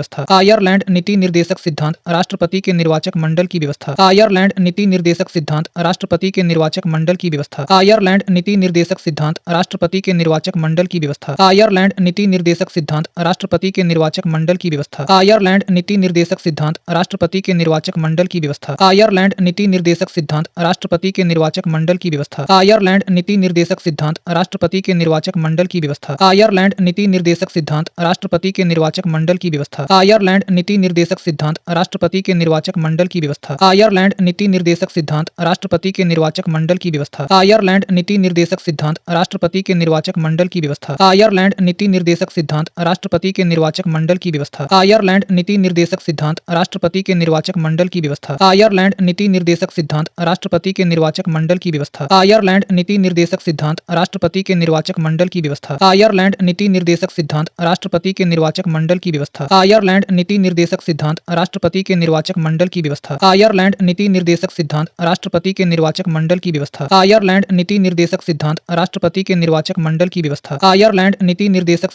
व्यवस्था। आयरलैंड नीति निर्देशक सिद्धांत राष्ट्रपति के निर्वाचक मंडल की व्यवस्था। आयरलैंड नीति निर्देशक सिद्धांत राष्ट्रपति के निर्वाचक मंडल की व्यवस्था। आयरलैंड नीति निर्देशक सिद्धांत राष्ट्रपति के निर्वाचक मंडल की व्यवस्था। आयरलैंड नीति निर्देशक सिद्धांत राष्ट्रपति के निर्वाचक मंडल की व्यवस्था। आयरलैंड नीति निर्देशक सिद्धांत राष्ट्रपति के निर्वाचक मंडल की व्यवस्था। आयरलैंड नीति निर्देशक सिद्धांत राष्ट्रपति के निर्वाचक मंडल की व्यवस्था। आयरलैंड नीति निर्देशक सिद्धांत राष्ट्रपति के निर्वाचक मंडल की व्यवस्था। आयरलैंड नीति निर्देशक सिद्धांत राष्ट्रपति के निर्वाचक मंडल की व्यवस्था। आयरलैंड नीति निर्देशक सिद्धांत राष्ट्रपति के निर्वाचक मंडल की व्यवस्था। आयरलैंड नीति निर्देशक सिद्धांत राष्ट्रपति के निर्वाचक मंडल की व्यवस्था। आयरलैंड नीति निर्देशक सिद्धांत राष्ट्रपति के निर्वाचक मंडल की व्यवस्था। आयरलैंड नीति निर्देशक सिद्धांत राष्ट्रपति के निर्वाचक मंडल की व्यवस्था। आयरलैंड नीति निर्देशक सिद्धांत राष्ट्रपति के निर्वाचक मंडल की व्यवस्था। आयरलैंड नीति निर्देशक सिद्धांत राष्ट्रपति के निर्वाचक मंडल की व्यवस्था। आयरलैंड नीति निर्देशक सिद्धांत राष्ट्रपति के निर्वाचक मंडल की व्यवस्था। आयरलैंड नीति निर्देशक सिद्धांत राष्ट्रपति के निर्वाचक मंडल की व्यवस्था। आयरलैंड नीति निर्देशक सिद्धांत राष्ट्रपति के निर्वाचक मंडल की व्यवस्था। आयरलैंड नीति निर्देशक सिद्धांत राष्ट्रपति के निर्वाचक मंडल की व्यवस्था। आयरलैंड नीति निर्देशक सिद्धांत राष्ट्रपति के निर्वाचक मंडल की व्यवस्था। आयरलैंड नीति निर्देशक सिद्धांत राष्ट्रपति के निर्वाचक मंडल की व्यवस्था। आयरलैंड नीति निर्देशक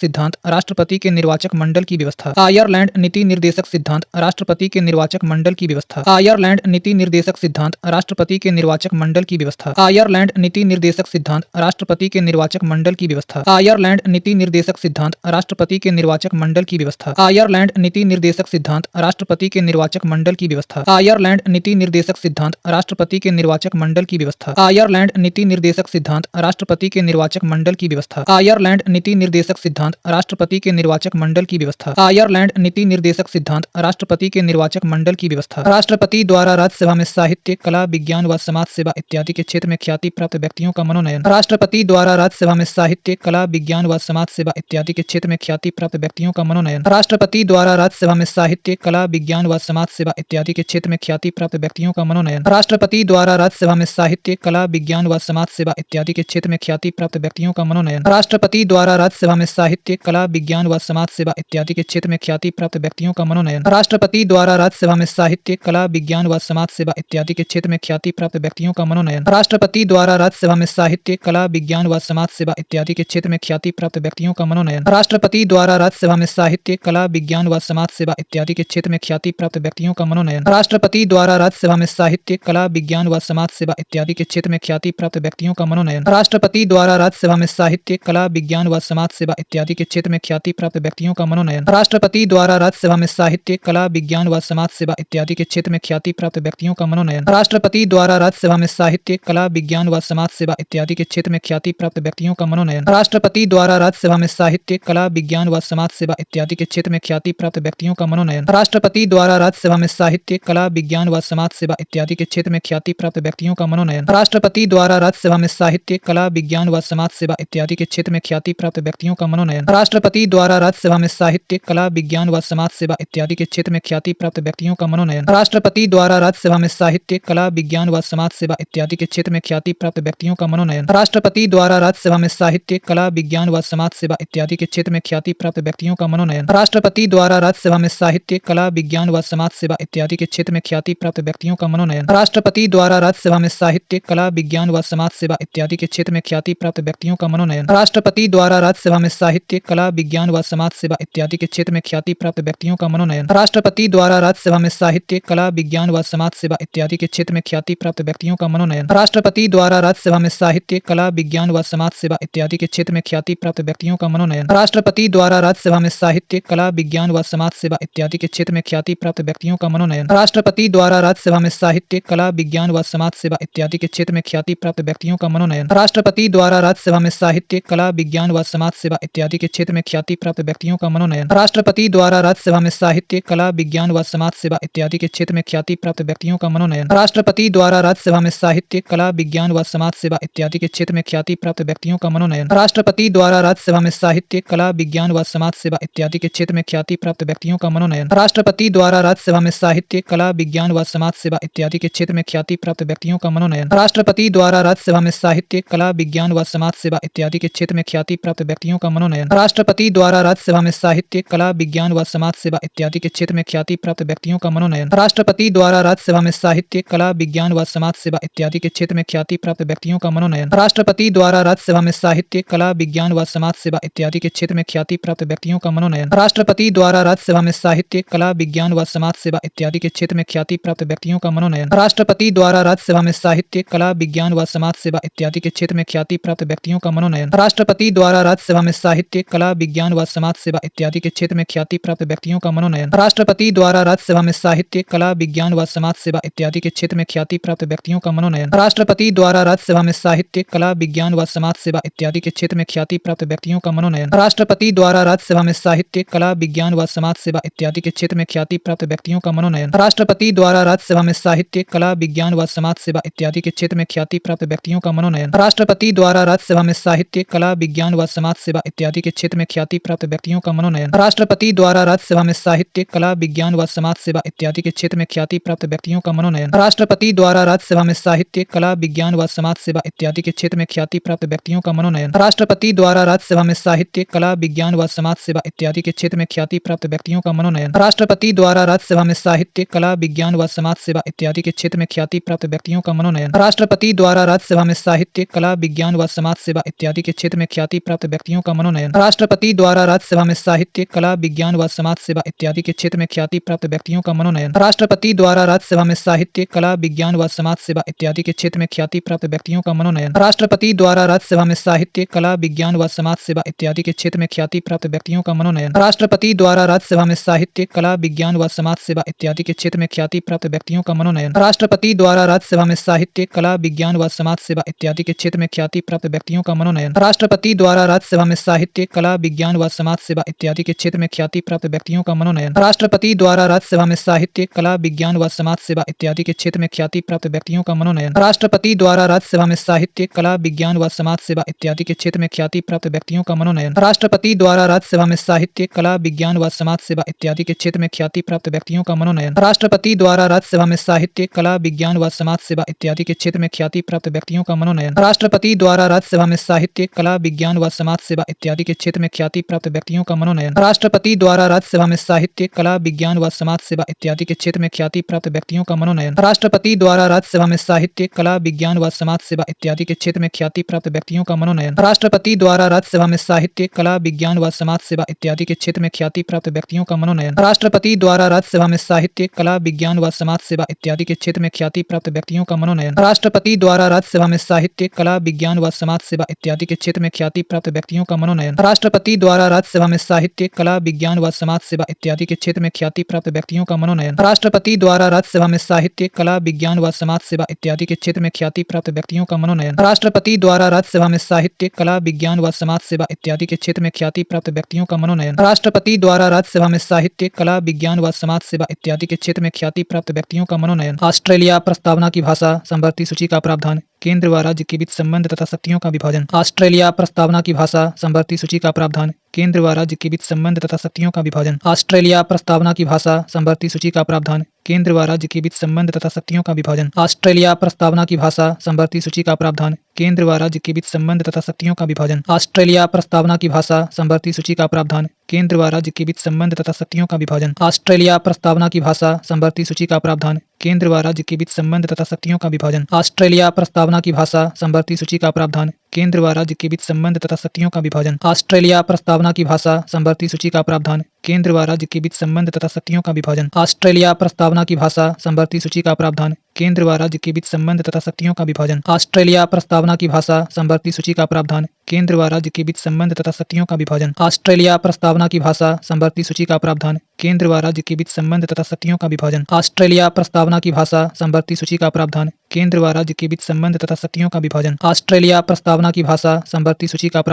सिद्धांत राष्ट्रपति के निर्वाचक मंडल की व्यवस्था। आयरलैंड नीति निर्देशक सिद्धांत राष्ट्रपति के निर्वाचक मंडल की व्यवस्था। आयरलैंड नीति निर्देशक सिद्धांत राष्ट्रपति के निर्वाचक मंडल की व्यवस्था। आयरलैंड नीति निर्देशक सिद्धांत राष्ट्रपति के निर्वाचक मंडल की व्यवस्था। आयरलैंड नीति निर्देशक सिद्धांत राष्ट्रपति के निर्वाचक मंडल की व्यवस्था। आयरलैंड नीति निर्देशक सिद्धांत राष्ट्रपति के निर्वाचक मंडल की व्यवस्था। आयरलैंड नीति निर्देशक सिद्धांत राष्ट्रपति के निर्वाचक मंडल की व्यवस्था। आयरलैंड नीति निर्देशक सिद्धांत राष्ट्रपति के निर्वाचक मंडल की व्यवस्था। आयरलैंड नीति निर्देशक सिद्धांत राष्ट्रपति के निर्वाचक मंडल की व्यवस्था। राष्ट्रपति द्वारा राज्यसभा में साहित्य, कला, विज्ञान व समाज सेवा इत्यादि के क्षेत्र में ख्याति प्राप्त व्यक्तियों का मनोनयन। राष्ट्रपति द्वारा राज्यसभा में साहित्य, कला, विज्ञान व समाज सेवा इत्यादि के क्षेत्र में ख्याति प्राप्त व्यक्तियों का मनोनयन। राष्ट्रपति द्वारा राज्यसभा में साहित्य, कला, विज्ञान व समाज सेवा इत्यादि के क्षेत्र में ख्याति प्राप्त व्यक्तियों का मनोनयन। राष्ट्रपति द्वारा राज्यसभा में साहित्य, कला, विज्ञान व समाज सेवा इत्यादि के क्षेत्र में ख्याति प्राप्त व्यक्तियों का मनोनयन। राष्ट्रपति द्वारा राज्यसभा में साहित्य, कला, विज्ञान व समाज सेवा इत्यादि के क्षेत्र में ख्याति प्राप्त व्यक्तियों का मनोनयन। राष्ट्रपति द्वारा राज्यसभा में साहित्य, कला, विज्ञान व समाज सेवा इत्यादि के क्षेत्र में ख्याति प्राप्त व्यक्तियों का मनोनयन। राष्ट्रपति द्वारा राज्यसभा में साहित्य, कला, विज्ञान व समाज सेवा इत्यादि के क्षेत्र में ख्याति प्राप्त व्यक्तियों का मनोनयन। राष्ट्रपति द्वारा राज्यसभा में साहित्य, कला, विज्ञान व समाज सेवा इत्यादि के क्षेत्र में ख्याति प्राप्त व्यक्तियों का मनोनयन। राष्ट्रपति द्वारा राज्यसभा में साहित्य, कला, विज्ञान व समाज सेवा इत्यादि के क्षेत्र में ख्याति प्राप्त व्यक्तियों का मनोनयन। राष्ट्रपति द्वारा राज्यसभा में साहित्य, कला, विज्ञान व समाज सेवा इत्यादि के क्षेत्र में ख्याति प्राप्त व्यक्तियों का मनोनयन। राष्ट्रपति द्वारा राज्यसभा में साहित्य, कला, विज्ञान व समाज सेवा इत्यादि के क्षेत्र में ख्याति प्राप्त व्यक्तियों का मनोनयन। राष्ट्रपति द्वारा राज्यसभा में साहित्य, कला, विज्ञान व समाज सेवा इत्यादि के क्षेत्र में ख्याति प्राप्त व्यक्तियों का मनोनयन। राष्ट्रपति द्वारा राज्यसभा में साहित्य, कला, विज्ञान व समाज सेवा इत्यादि के क्षेत्र में ख्याति प्राप्त व्यक्तियों का मनोनयन। राष्ट्रपति द्वारा राज्यसभा में साहित्य, कला, विज्ञान व समाज सेवा इत्यादि के क्षेत्र में ख्याति प्राप्त व्यक्तियों का मनोनयन। राष्ट्रपति द्वारा राज्यसभा में साहित्य, कला, विज्ञान व समाज सेवा इत्यादि के क्षेत्र में ख्याति प्राप्त व्यक्तियों का मनोनयन। राष्ट्रपति द्वारा राज्यसभा में साहित्य, कला, विज्ञान व समाज सेवा इत्यादि के क्षेत्र में ख्याति प्राप्त व्यक्तियों का मनोनयन। राष्ट्रपति द्वारा राज्यसभा में साहित्य, कला, विज्ञान व समाज सेवा इत्यादि के क्षेत्र में ख्याति प्राप्त व्यक्तियों का मनोनयन। राष्ट्रपति द्वारा राज्यसभा में साहित्य, कला, विज्ञान व समाज सेवा इत्यादि के क्षेत्र में ख्याति प्राप्त व्यक्तियों का मनोनयन। राष्ट्रपति द्वारा राज्यसभा में साहित्य, कला, विज्ञान व समाज सेवा इत्यादि के क्षेत्र में ख्याति प्राप्त व्यक्तियों का मनोनयन। राष्ट्रपति द्वारा राज्यसभा में साहित्य, कला, विज्ञान व समाज सेवा इत्यादि के क्षेत्र में ख्याति प्राप्त व्यक्तियों का मनोनयन। राष्ट्रपति द्वारा राज्यसभा में साहित्य, कला, विज्ञान व समाज सेवा इत्यादि के क्षेत्र में ख्याति प्राप्त व्यक्तियों का मनोनयन। राष्ट्रपति द्वारा राज्यसभा में साहित्य, कला, विज्ञान व समाज सेवा इत्यादि के क्षेत्र में ख्याति प्राप्त व्यक्तियों का मनोनयन। राष्ट्रपति द्वारा राज्यसभा में साहित्य, कला, विज्ञान व समाज सेवा इत्यादि के क्षेत्र में ख्याति प्राप्त व्यक्तियों का मनोनयन। राष्ट्रपति द्वारा राज्यसभा में साहित्य, कला, विज्ञान व समाज सेवा इत्यादि के क्षेत्र में ख्याति प्राप्त व्यक्तियों का मनोनयन। राष्ट्रपति द्वारा राज्यसभा में साहित्य, कला, विज्ञान व समाज सेवा इत्यादि के क्षेत्र में ख्याति प्राप्त व्यक्तियों का मनोनयन। राष्ट्रपति द्वारा राज्यसभा में साहित्य, कला, विज्ञान व समाज सेवा इत्यादि के क्षेत्र में ख्याति प्राप्त व्यक्तियों का मनोनयन। राष्ट्रपति द्वारा राज्यसभा में साहित्य, कला, विज्ञान व समाज सेवा इत्यादि के क्षेत्र में ख्याति प्राप्त व्यक्तियों का मनोनयन। राष्ट्रपति द्वारा राज्यसभा में साहित्य, कला, विज्ञान व समाज सेवा इत्यादि के क्षेत्र में ख्याति प्राप्त व्यक्तियों का मनोनयन। राष्ट्रपति द्वारा राज्यसभा में साहित्य, कला, विज्ञान व समाज सेवा इत्यादि के क्षेत्र में ख्याति प्राप्त व्यक्तियों का मनोनयन। राष्ट्रपति द्वारा राज्यसभा में साहित्य, कला, विज्ञान व समाज सेवा इत्यादि के क्षेत्र में ख्याति प्राप्त व्यक्तियों का मनोनयन। राष्ट्रपति द्वारा राज्यसभा में साहित्य, कला, विज्ञान व समाज सेवा इत्यादि के क्षेत्र में ख्याति प्राप्त व्यक्तियों का मनोनयन। राष्ट्रपति द्वारा राज्यसभा में साहित्य, कला, विज्ञान व समाज सेवा इत्यादि के क्षेत्र में ख्याति प्राप्त व्यक्तियों का मनोनयन। राष्ट्रपति द्वारा राज्यसभा में साहित्य, कला, विज्ञान व समाज सेवा इत्यादि के क्षेत्र में ख्याति प्राप्त व्यक्तियों का मनोनयन। राष्ट्रपति द्वारा राज्यसभा में साहित्य, कला, विज्ञान व समाज सेवा इत्यादि के क्षेत्र में ख्याति प्राप्त व्यक्तियों का मनोनयन। राष्ट्रपति द्वारा द्वारा राज्यसभा में साहित्य, कला, विज्ञान व समाज सेवा इत्यादि के क्षेत्र में ख्याति प्राप्त व्यक्तियों का मनोनयन। राष्ट्रपति द्वारा राज्यसभा में साहित्य, कला, विज्ञान व समाज सेवा इत्यादि के क्षेत्र में ख्याति प्राप्त व्यक्तियों का मनोनयन। राष्ट्रपति द्वारा राज्यसभा में साहित्य, कला, विज्ञान व समाज सेवा इत्यादि के क्षेत्र में ख्याति प्राप्त व्यक्तियों का मनोनयन। राष्ट्रपति द्वारा राज्यसभा में साहित्य, कला, विज्ञान व समाज सेवा इत्यादि के क्षेत्र में ख्याति प्राप्त व्यक्तियों का मनोनयन। राष्ट्रपति द्वारा राज्यसभा में साहित्य, कला, विज्ञान व समाज सेवा इत्यादि के क्षेत्र में ख्याति प्राप्त व्यक्तियों का मनोनयन। राष्ट्रपति द्वारा राज्यसभा में साहित्य, कला, विज्ञान व समाज सेवा इत्यादि के क्षेत्र में ख्याति प्राप्त व्यक्तियों का मनोनयन। राष्ट्रपति द्वारा राज्यसभा में साहित्य, कला, विज्ञान व समाज सेवा इत्यादि के क्षेत्र में ख्याति प्राप्त व्यक्तियों का मनोनयन। राष्ट्रपति द्वारा राज्यसभा में साहित्य, कला, विज्ञान व समाज सेवा इत्यादि के क्षेत्र में ख्याति प्राप्त व्यक्तियों का मनोनयन। राष्ट्रपति द्वारा राज्यसभा में साहित्य, कला, विज्ञान व समाज सेवा इत्यादि के क्षेत्र में ख्याति प्राप्त व्यक्तियों का मनोनयन। राष्ट्रपति द्वारा राज्यसभा में साहित्य, कला, विज्ञान व समाज सेवा इत्यादि के क्षेत्र में ख्याति प्राप्त व्यक्तियों का मनोनयन। राष्ट्रपति द्वारा राज्यसभा में साहित्य, कला, विज्ञान व समाज सेवा इत्यादि के क्षेत्र में ख्याति प्राप्त व्यक्तियों का मनोनयन। राष्ट्रपति द्वारा राज्यसभा में साहित्य, कला, विज्ञान व समाज सेवा इत्यादि के क्षेत्र में ख्याति प्राप्त व्यक्तियों का मनोनयन। राष्ट्रपति द्वारा राज्यसभा में साहित्य, कला, विज्ञान व समाज सेवा इत्यादि के क्षेत्र में ख्याति प्राप्त व्यक्तियों का मनोनयन। राष्ट्रपति द्वारा राज्यसभा में साहित्य, कला, विज्ञान व समाज सेवा इत्यादि के क्षेत्र में ख्याति प्राप्त व्यक्तियों का मनोनयन। राष्ट्रपति द्वारा राज्यसभा में साहित्य, कला, विज्ञान व समाज सेवा इत्यादि के क्षेत्र में ख्याति प्राप्त व्यक्तियों का मनोनयन। राष्ट्रपति द्वारा राज्यसभा में साहित्य, कला, विज्ञान व समाज सेवा इत्यादि के क्षेत्र में ख्याति प्राप्त व्यक्तियों का मनोनयन। राष्ट्रपति द्वारा राज्यसभा में साहित्य, कला, विज्ञान व समाज सेवा इत्यादि के क्षेत्र में ख्याति प्राप्त व्यक्तियों का मनोनयन। राष्ट्रपति द्वारा राज्यसभा में साहित्य, कला, विज्ञान व समाज सेवा इत्यादि के क्षेत्र में ख्याति प्राप्त व्यक्तियों का मनोनयन। राष्ट्रपति द्वारा राज्यसभा में साहित्य, कला, विज्ञान व समाज सेवा इत्यादि के क्षेत्र में ख्याति प्राप्त व्यक्तियों का मनोनयन। राष्ट्रपति द्वारा राज्यसभा में साहित्य, कला, विज्ञान व समाज सेवा इत्यादि के क्षेत्र में ख्याति प्राप्त व्यक्तियों का मनोनयन। राष्ट्रपति द्वारा राज्यसभा में साहित्य, कला, विज्ञान व समाज सेवा इत्यादि के क्षेत्र में ख्याति प्राप्त व्यक्तियों का मनोनयन। राष्ट्रपति द्वारा राज्यसभा में साहित्य, कला, विज्ञान व समाज सेवा इत्यादि के क्षेत्र में ख्याति प्राप्त व्यक्तियों का मनोनयन। राष्ट्रपति द्वारा राज्यसभा में साहित्य, कला, विज्ञान व समाज सेवा इत्यादि के क्षेत्र में ख्याति प्राप्त व्यक्तियों का मनोनयन। राष्ट्रपति द्वारा राज्यसभा में साहित्य, कला, विज्ञान व समाज सेवा इत्यादि के क्षेत्र में ख्याति प्राप्त व्यक्तियों का मनोनयन। राष्ट्रपति द्वारा राज्यसभा में साहित्य, कला, विज्ञान व समाज सेवा इत्यादि के क्षेत्र में ख्याति प्राप्त व्यक्तियों का मनोनयन। राष्ट्रपति द्वारा राज्यसभा में साहित्य, कला, विज्ञान व समाज सेवा इत्यादि के क्षेत्र में ख्याति प्राप्त व्यक्तियों का मनोनयन। राष्ट्रपति द्वारा राज्यसभा में साहित्य, कला, विज्ञान व समाज सेवा इत्यादि के क्षेत्र में ख्याति प्राप्त व्यक्तियों का मनोनयन। राष्ट्रपति द्वारा राज्यसभा में साहित्य, कला, विज्ञान व समाज सेवा इत्यादि के क्षेत्र में ख्याति प्राप्त व्यक्तियों का मनोनयन। राष्ट्रपति द्वारा राज्यसभा में साहित्य, कला, विज्ञान व समाज सेवा इत्यादि के क्षेत्र में ख्याति प्राप्त व्यक्तियों का मनोनयन। राष्ट्रपति द्वारा राज्यसभा में साहित्य, कला, विज्ञान व समाज सेवा इत्यादि के क्षेत्र में ख्याति प्राप्त व्यक्तियों का मनोनयन। राष्ट्रपति द्वारा राज्यसभा में साहित्य, कला, विज्ञान व समाज सेवा इत्यादि के क्षेत्र में ख्याति प्राप्त व्यक्तियों का मनोनयन। राष्ट्रपति द्वारा राज्यसभा में साहित्य, कला, विज्ञान व समाज सेवा इत्यादि के क्षेत्र में ख्याति प्राप्त व्यक्तियों का मनोनयन। राष्ट्रपति द्वारा राज्यसभा में साहित्य, कला, विज्ञान व समाज सेवा इत्यादि के क्षेत्र में ख्याति प्राप्त व्यक्तियों का मनोनयन। ऑस्ट्रेलिया प्रस्तावना की भाषा संवर्ती सूची का प्रावधान। केंद्र व राज्य के बीच संबंध तथा शक्तियों का विभाजन। ऑस्ट्रेलिया प्रस्तावना की भाषा संवर्ती सूची का प्रावधान। केंद्र व राज्य के बीच संबंध तथा शक्तियों का विभाजन। ऑस्ट्रेलिया प्रस्तावना की भाषा संवर्ती सूची का प्रावधान। केंद्र व राज्य के बीच संबंध तथा शक्तियों का विभाजन। ऑस्ट्रेलिया प्रस्तावना की भाषा संवर्ती सूची का प्रावधान। केंद्र व राज्य के बीच संबंध तथा शक्तियों का विभाजन। ऑस्ट्रेलिया प्रस्तावना की भाषा संवर्ती सूची का प्रावधान। केंद्र व राज्य के बीच संबंध तथा शक्तियों का विभाजन। ऑस्ट्रेलिया प्रस्तावना की भाषा संवर्ती सूची का प्रावधान। केंद्र व राज्य के बीच संबंध तथा शक्तियों का विभाजन। ऑस्ट्रेलिया प्रस्तावना की भाषा संवर्ती सूची का प्रावधान। केंद्र व राज्य के बीच संबंध तथा शक्तियों का विभाजन। ऑस्ट्रेलिया प्रस्तावना की भाषा संवर्ती सूची का प्रावधान। केंद्र व राज्य के बीच संबंध तथा शक्तियों का विभाजन। ऑस्ट्रेलिया प्रस्तावना की भाषा संवर्ती सूची का प्रावधान। केंद्र व राज्य के बीच संबंध तथा शक्तियों का विभाजन। ऑस्ट्रेलिया प्रस्तावना की भाषा संवर्ती सूची का प्रावधान। केंद्र व राज्य के बीच संबंध तथा शक्तियों का विभाजन। ऑस्ट्रेलिया प्रस्तावना की भाषा संवर्ती सूची का प्रावधान। केंद्र व राज्य के बीच संबंध तथा शक्तियों का विभाजन। ऑस्ट्रेलिया प्रस्तावना की भाषा संवर्ती सूची का प्रावधान। केंद्र व राज्य के बीच संबंध तथा शक्तियों का विभाजन। ऑस्ट्रेलिया प्रस्तावना की भाषा संवर्ती सूची का प्रावधान।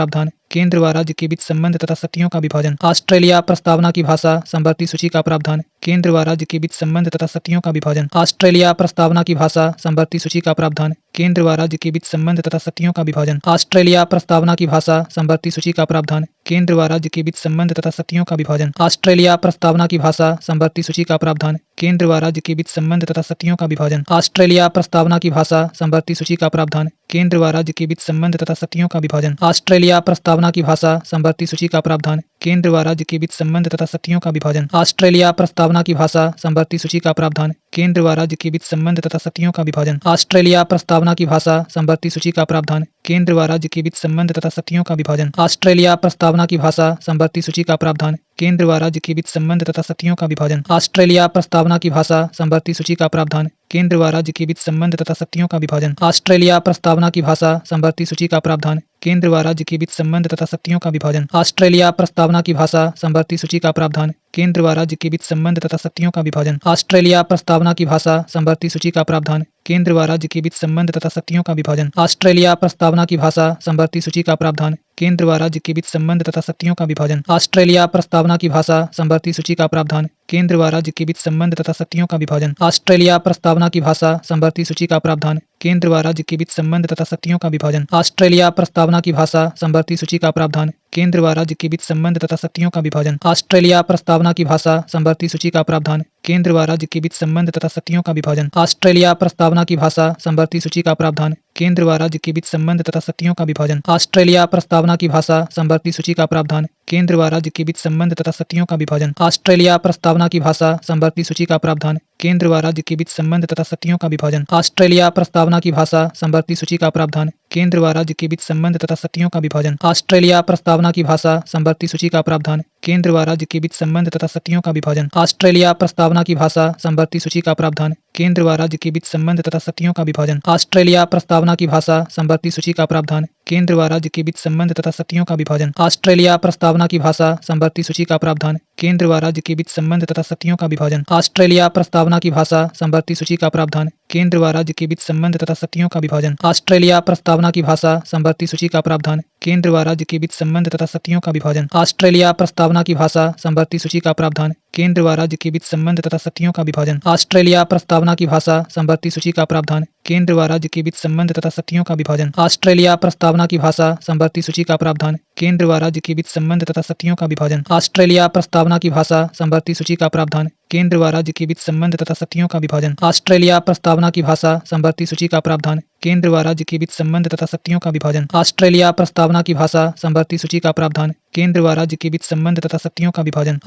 केंद्र व राज्य के बीच संबंध तथा शक्तियों का विभाजन। ऑस्ट्रेलिया प्रस्तावना की भाषा संवर्ती सूची का प्रावधान। केंद्र व राज्य के बीच संबंध तथा शक्तियों का विभाजन। ऑस्ट्रेलिया प्रस्तावना की भाषा संवर्ती सूची का प्रावधान। केंद्र व राज्य के बीच संबंध तथा शक्तियों का विभाजन। ऑस्ट्रेलिया प्रस्तावना की भाषा संवर्ती सूची का प्रावधान। केंद्र व राज्य के बीच संबंध तथा शक्तियों का विभाजन। ऑस्ट्रेलिया प्रस्तावना की भाषा संवर्ती सूची का प्रावधान। केंद्र व राज्य के बीच संबंध तथा शक्तियों का विभाजन। ऑस्ट्रेलिया प्रस्तावना की भाषा संवर्ती सूची का प्रावधान। केंद्र व राज्य के बीच संबंध तथा शक्तियों का विभाजन। ऑस्ट्रेलिया प्रस्तावना की भाषा संवर्ती सूची का प्रावधान। केंद्र व राज्य के बीच संबंध तथा शक्तियों का विभाजन। ऑस्ट्रेलिया प्रस्तावना की भाषा संवर्ती सूची का प्रावधान। केंद्र व राज्य के बीच संबंध तथा शक्तियों का विभाजन। ऑस्ट्रेलिया प्रस्तावना की भाषा संवर्ती सूची का प्रावधान। केंद्र व राज्य के बीच संबंध तथा शक्तियों का विभाजन। ऑस्ट्रेलिया प्रस्तावना की भाषा संवर्ती सूची का प्रावधान। केंद्र व राज्य के बीच संबंध तथा शक्तियों का विभाजन। ऑस्ट्रेलिया प्रस्तावना की भाषा समवर्ती सूची का प्रावधान। केंद्र व राज्य के बीच संबंध तथा शक्तियों का विभाजन। ऑस्ट्रेलिया प्रस्तावना की भाषा समवर्ती सूची का प्रावधान। केंद्र व राज्य के बीच संबंध तथा शक्तियों का विभाजन। ऑस्ट्रेलिया प्रस्तावना की भाषा समवर्ती सूची का प्रावधान। केंद्र व राज्य के बीच संबंध तथा शक्तियों का विभाजन। ऑस्ट्रेलिया प्रस्तावना की भाषा समवर्ती सूची का प्रावधान। केंद्र व राज्य के बीच संबंध तथा शक्तियों का विभाजन। ऑस्ट्रेलिया प्रस्तावना की भाषा समवर्ती सूची का प्रावधान। केंद्र व राज्य के बीच संबंध तथा शक्तियों का विभाजन। ऑस्ट्रेलिया प्रस्तावना की भाषा समवर्ती सूची का प्रावधान। केंद्र व राज्य के बीच संबंध तथा शक्तियों का विभाजन। ऑस्ट्रेलिया प्रस्तावना की भाषा समवर्ती सूची का प्रावधान। केंद्र व राज्य के बीच संबंध तथा शक्तियों का विभाजन। ऑस्ट्रेलिया प्रस्तावना की भाषा समवर्ती सूची का प्रावधान। केंद्र व राज्य के बीच संबंध तथा शक्तियों का विभाजन। ऑस्ट्रेलिया प्रस्तावना की भाषा समवर्ती सूची का प्रावधान। केंद्र व राज्य के बीच संबंध तथा शक्तियों का विभाजन। ऑस्ट्रेलिया प्रस्तावना की भाषा समवर्ती सूची का प्रावधान। केंद्र व राज्य के बीच संबंध तथा शक्तियों का विभाजन। ऑस्ट्रेलिया प्रस्तावना की भाषा समवर्ती सूची का प्रावधान। केंद्र व राज्य के बीच संबंध तथा शक्तियों का विभाजन। ऑस्ट्रेलिया प्रस्तावना की भाषा समवर्ती सूची का प्रावधान। केंद्र व राज्य के बीच संबंध तथा शक्तियों का विभाजन। ऑस्ट्रेलिया प्रस्तावना की भाषा समवर्ती सूची का प्रावधान। केंद्र व राज्य के बीच संबंध तथा शक्तियों का विभाजन। ऑस्ट्रेलिया प्रस्तावना की भाषा समवर्ती सूची का प्रावधान। केंद्र व राज्य के बीच संबंध तथा शक्तियों का विभाजन। ऑस्ट्रेलिया प्रस्तावना की भाषा समवर्ती सूची का प्रावधान। केंद्र व राज्य के बीच संबंध तथा शक्तियों का विभाजन। ऑस्ट्रेलिया प्रस्तावना की भाषा समवर्ती सूची का प्रावधान। केंद्र व राज्य के बीच संबंध तथा शक्तियों का विभाजन। ऑस्ट्रेलिया प्रस्तावना की भाषा समवर्ती सूची का प्रावधान। केंद्र व राज्य के बीच संबंध तथा शक्तियों का विभाजन। ऑस्ट्रेलिया प्रस्तावना की भाषा समवर्ती सूची का प्रावधान। केंद्र व राज्य के बीच संबंध तथा शक्तियों का विभाजन। ऑस्ट्रेलिया प्रस्तावना की भाषा समवर्ती सूची का प्रावधान। केंद्र व राज्य के बीच संबंध तथा शक्तियों का विभाजन। ऑस्ट्रेलिया प्रस्तावना की भाषा समवर्ती सूची का प्रावधान। केंद्र व राज्य के बीच संबंध तथा शक्तियों का विभाजन। ऑस्ट्रेलिया प्रस्तावना की भाषा समवर्ती सूची का प्रावधान। केंद्र व राज्य के बीच संबंध तथा शक्तियों का विभाजन। ऑस्ट्रेलिया प्रस्तावना की भाषा समवर्ती सूची का प्रावधान। केंद्र व राज्य के बीच संबंध तथा शक्तियों का विभाजन। ऑस्ट्रेलिया प्रस्तावना की भाषा समवर्ती सूची का प्रावधान। केंद्र व राज्य के बीच संबंध तथा शक्तियों का विभाजन। ऑस्ट्रेलिया प्रस्तावना की भाषा समवर्ती सूची का प्रावधान। केंद्र व राज्य के बीच संबंध तथा शक्तियों का विभाजन। ऑस्ट्रेलिया प्रस्तावना की भाषा समवर्ती सूची का प्रावधान। केंद्र व राज्य के बीच संबंध तथा शक्तियों का विभाजन। ऑस्ट्रेलिया प्रस्तावना की भाषा समवर्ती सूची का प्रावधान। केंद्र व राज्य के बीच संबंध तथा शक्तियों का विभाजन। ऑस्ट्रेलिया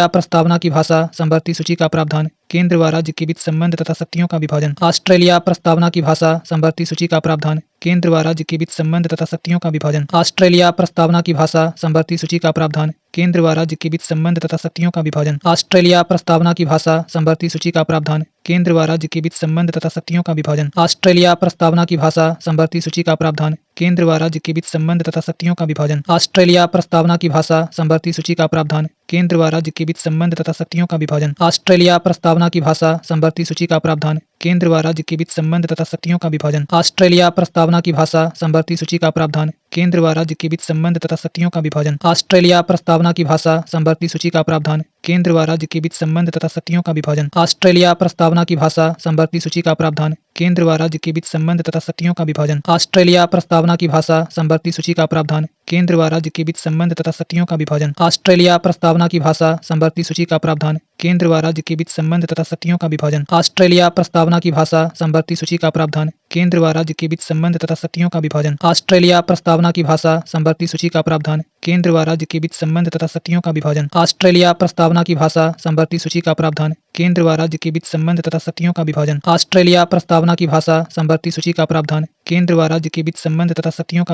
प्रस्तावना की भाषा समवर्ती सूची का प्रावधान। केंद्र व राज्य के बीच संबंध तथा शक्तियों का विभाजन। ऑस्ट्रेलिया प्रस्तावना की भाषा समवर्ती सूची का प्रावधान। केंद्र व राज्य के बीच संबंध तथा शक्तियों का विभाजन। ऑस्ट्रेलिया प्रस्तावना की भाषा समवर्ती सूची का प्रावधान। केंद्र व राज्य के बीच संबंध तथा शक्तियों का विभाजन। ऑस्ट्रेलिया प्रस्तावना की भाषा समवर्ती सूची का प्रावधान। केंद्र व राज्य के बीच संबंध तथा शक्तियों का विभाजन। ऑस्ट्रेलिया प्रस्तावना की भाषा समवर्ती सूची का प्रावधान। केंद्र व राज्य के बीच संबंध तथा शक्तियों का विभाजन। ऑस्ट्रेलिया प्रस्तावना की भाषा समवर्ती सूची का प्रावधान। केंद्र व राज्य के बीच संबंध तथा शक्तियों का विभाजन। ऑस्ट्रेलिया प्रस्तावना की भाषा समवर्ती सूची का प्रावधान। केंद्र व राज्य के बीच संबंध तथा शक्तियों का विभाजन। ऑस्ट्रेलिया प्रस्तावना की भाषा समवर्ती सूची का प्रावधान। केंद्र व राज्य के बीच संबंध तथा शक्तियों का विभाजन। ऑस्ट्रेलिया प्रस्तावना की भाषा समवर्ती सूची का प्रावधान। केंद्र व राज्य के बीच संबंध तथा शक्तियों का विभाजन। ऑस्ट्रेलिया प्रस्तावना की भाषा समवर्ती सूची का प्रावधान। केंद्र व राज्य के बीच संबंध तथा शक्तियों का विभाजन। ऑस्ट्रेलिया प्रस्तावना की भाषा समवर्ती सूची का प्रावधान। केंद्र व राज्य के बीच संबंध तथा शक्तियों का विभाजन। ऑस्ट्रेलिया प्रस्तावना की भाषा समवर्ती सूची का प्रावधान। केंद्र व राज्य के बीच संबंध तथा शक्तियों का विभाजन। ऑस्ट्रेलिया प्रस्तावना की भाषा समवर्ती सूची का प्रावधान। केंद्र व राज्य के बीच संबंध तथा शक्तियों का विभाजन। ऑस्ट्रेलिया प्रस्तावना की भाषा समवर्ती सूची का प्रावधान। केंद्र व राज्य के बीच संबंध तथा शक्तियों का विभाजन। ऑस्ट्रेलिया प्रस्तावना की भाषा समवर्ती सूची का प्रावधान। केंद्र व राज्य के बीच संबंध तथा शक्तियों का विभाजन। ऑस्ट्रेलिया प्रस्तावना की भाषा समवर्ती सूची का प्रावधान। केंद्र व राज्य के बीच संबंध तथा शक्तियों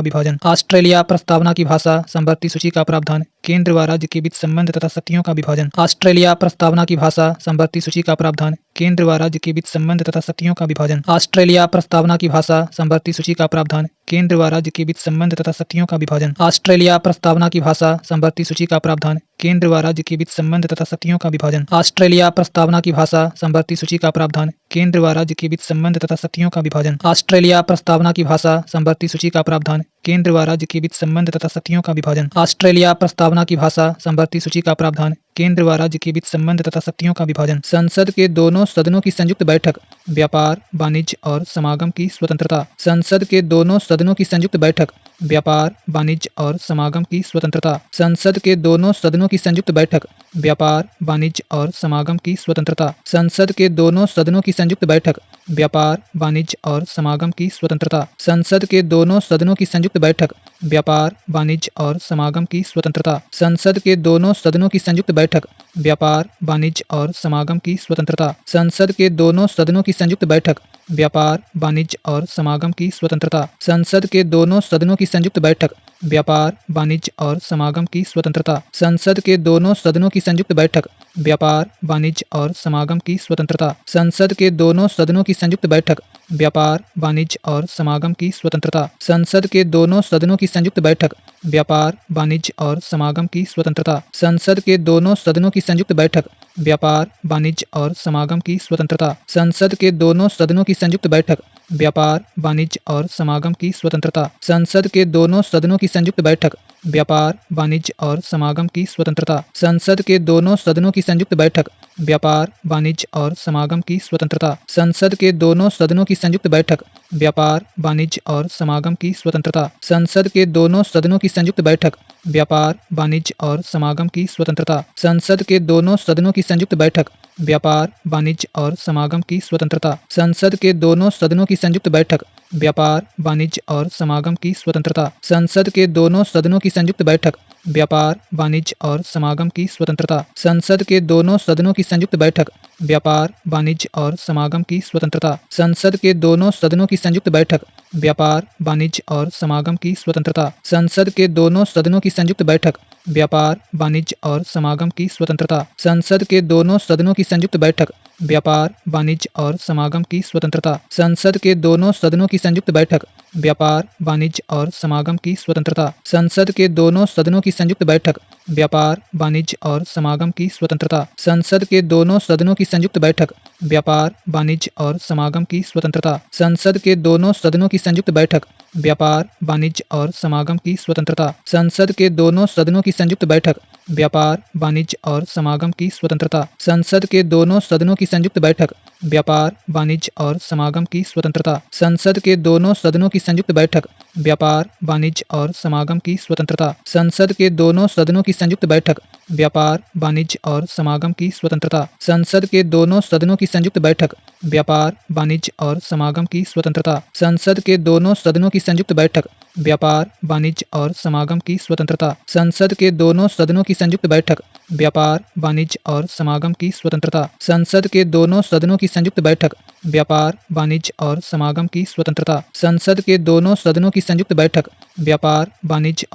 का विभाजन। ऑस्ट्रेलिया प्रस्तावना की भाषा समवर्ती सूची का प्रावधान। केंद्र व राज्य के बीच संबंध तथा शक्तियों का विभाजन। ऑस्ट्रेलिया प्रस्तावना की भाषा समवर्ती सूची का प्रावधान। केंद्र व राज्य के बीच संबंध तथा शक्तियों का विभाजन। ऑस्ट्रेलिया प्रस्तावना की भाषा समवर्ती सूची का प्रावधान। केंद्र व राज्य के बीच संबंध तथा शक्तियों का विभाजन। ऑस्ट्रेलिया प्रस्तावना की भाषा समवर्ती सूची का प्रावधान। केंद्र व राज्य के बीच संबंध तथा शक्तियों का विभाजन। ऑस्ट्रेलिया प्रस्तावना की भाषा समवर्ती सूची का प्रावधान। केंद्र व राज्य के बीच संबंध तथा शक्तियों का विभाजन। ऑस्ट्रेलिया प्रस्तावना की भाषा समवर्ती सूची का प्रावधान। केंद्र व राज्य के बीच संबंध तथा शक्तियों का विभाजन। संसद के दोनों सदनों की संयुक्त बैठक। व्यापार, वाणिज्य और समागम की स्वतंत्रता। संसद के दोनों सदनों की संयुक्त बैठक। व्यापार, वाणिज्य और समागम की स्वतंत्रता। संसद के दोनों सदनों की संयुक्त बैठक। व्यापार, वाणिज्य और समागम की स्वतंत्रता। संसद के दोनों सदनों की संयुक्त बैठक। व्यापार, वाणिज्य और समागम की स्वतंत्रता। संसद के दोनों सदनों की संयुक्त बैठक। व्यापार, वाणिज्य और समागम की स्वतंत्रता। संसद के दोनों सदनों की संयुक्त बैठक। व्यापार, वाणिज्य और समागम की स्वतंत्रता। संसद के दोनों सदनों की संयुक्त बैठक। व्यापार, वाणिज्य और समागम की स्वतंत्रता। संसद के दोनों सदनों की संयुक्त बैठक। व्यापार, वाणिज्य और समागम की स्वतंत्रता। संसद के दोनों सदनों की संयुक्त बैठक। व्यापार, वाणिज्य और समागम की स्वतंत्रता। संसद के दोनों सदनों की संयुक्त बैठक। व्यापार, वाणिज्य और समागम की स्वतंत्रता। संसद के दोनों सदनों की संयुक्त बैठक। व्यापार, वाणिज्य और समागम की स्वतंत्रता। संसद के दोनों सदनों की संयुक्त बैठक। व्यापार, वाणिज्य और समागम की स्वतंत्रता। संसद के दोनों सदनों की संयुक्त बैठक। व्यापार, वाणिज्य और समागम की स्वतंत्रता। संसद के दोनों सदनों की संयुक्त बैठक। व्यापार, वाणिज्य और समागम की स्वतंत्रता। संसद के दोनों सदनों की संयुक्त बैठक। व्यापार, वाणिज्य और समागम की स्वतंत्रता। संसद के दोनों सदनों की संयुक्त बैठक। व्यापार, वाणिज्य और समागम की स्वतंत्रता। संसद के दोनों सदनों की संयुक्त बैठक। व्यापार, वाणिज्य और समागम की स्वतंत्रता। संसद के दोनों सदनों की संयुक्त बैठक। व्यापार, वाणिज्य और समागम की स्वतंत्रता। संसद के दोनों सदनों की संयुक्त बैठक। व्यापार, वाणिज्य और समागम की स्वतंत्रता। संसद के दोनों सदनों की संयुक्त बैठक। व्यापार, वाणिज्य और समागम की स्वतंत्रता। संसद के दोनों सदनों की संयुक्त बैठक। व्यापार, वाणिज्य और समागम की स्वतंत्रता। संसद के दोनों सदनों की संयुक्त बैठक। व्यापार, वाणिज्य और समागम की स्वतंत्रता। संसद के दोनों सदनों की संयुक्त बैठक। व्यापार, वाणिज्य और समागम की स्वतंत्रता। संसद के दोनों सदनों की संयुक्त बैठक। व्यापार, वाणिज्य और समागम की स्वतंत्रता। संसद के दोनों सदनों की संयुक्त बैठक। व्यापार, वाणिज्य और समागम की स्वतंत्रता। संसद के दोनों सदनों की संयुक्त बैठक। व्यापार, वाणिज्य और समागम की स्वतंत्रता। संसद के दोनों सदनों की संयुक्त बैठक। व्यापार, वाणिज्य और समागम की स्वतंत्रता। संसद के दोनों सदनों की संयुक्त बैठक। व्यापार, वाणिज्य और समागम की स्वतंत्रता। संसद के दोनों सदनों की संयुक्त बैठक। व्यापार, वाणिज्य और समागम की स्वतंत्रता। संसद के दोनों सदनों की संयुक्त बैठक। व्यापार, वाणिज्य और समागम की स्वतंत्रता। संसद के दोनों सदनों की संयुक्त बैठक। व्यापार, वाणिज्य और समागम की स्वतंत्रता। संसद के दोनों सदनों की संयुक्त बैठक। व्यापार, वाणिज्य और समागम की स्वतंत्रता। संसद के दोनों सदनों की संयुक्त बैठक। व्यापार, वाणिज्य और समागम की स्वतंत्रता। संसद के दोनों सदनों की संयुक्त बैठक। व्यापार, वाणिज्य और समागम की स्वतंत्रता। संसद के दोनों सदनों की संयुक्त बैठक। व्यापार, वाणिज्य और समागम की स्वतंत्रता। संसद के दोनों सदनों की संयुक्त बैठक। व्यापार, वाणिज्य और समागम की स्वतंत्रता। संसद के दोनों सदनों की संयुक्त बैठक। व्यापार, वाणिज्य और समागम की स्वतंत्रता। संसद के दोनों सदनों की संयुक्त बैठक। व्यापार, वाणिज्य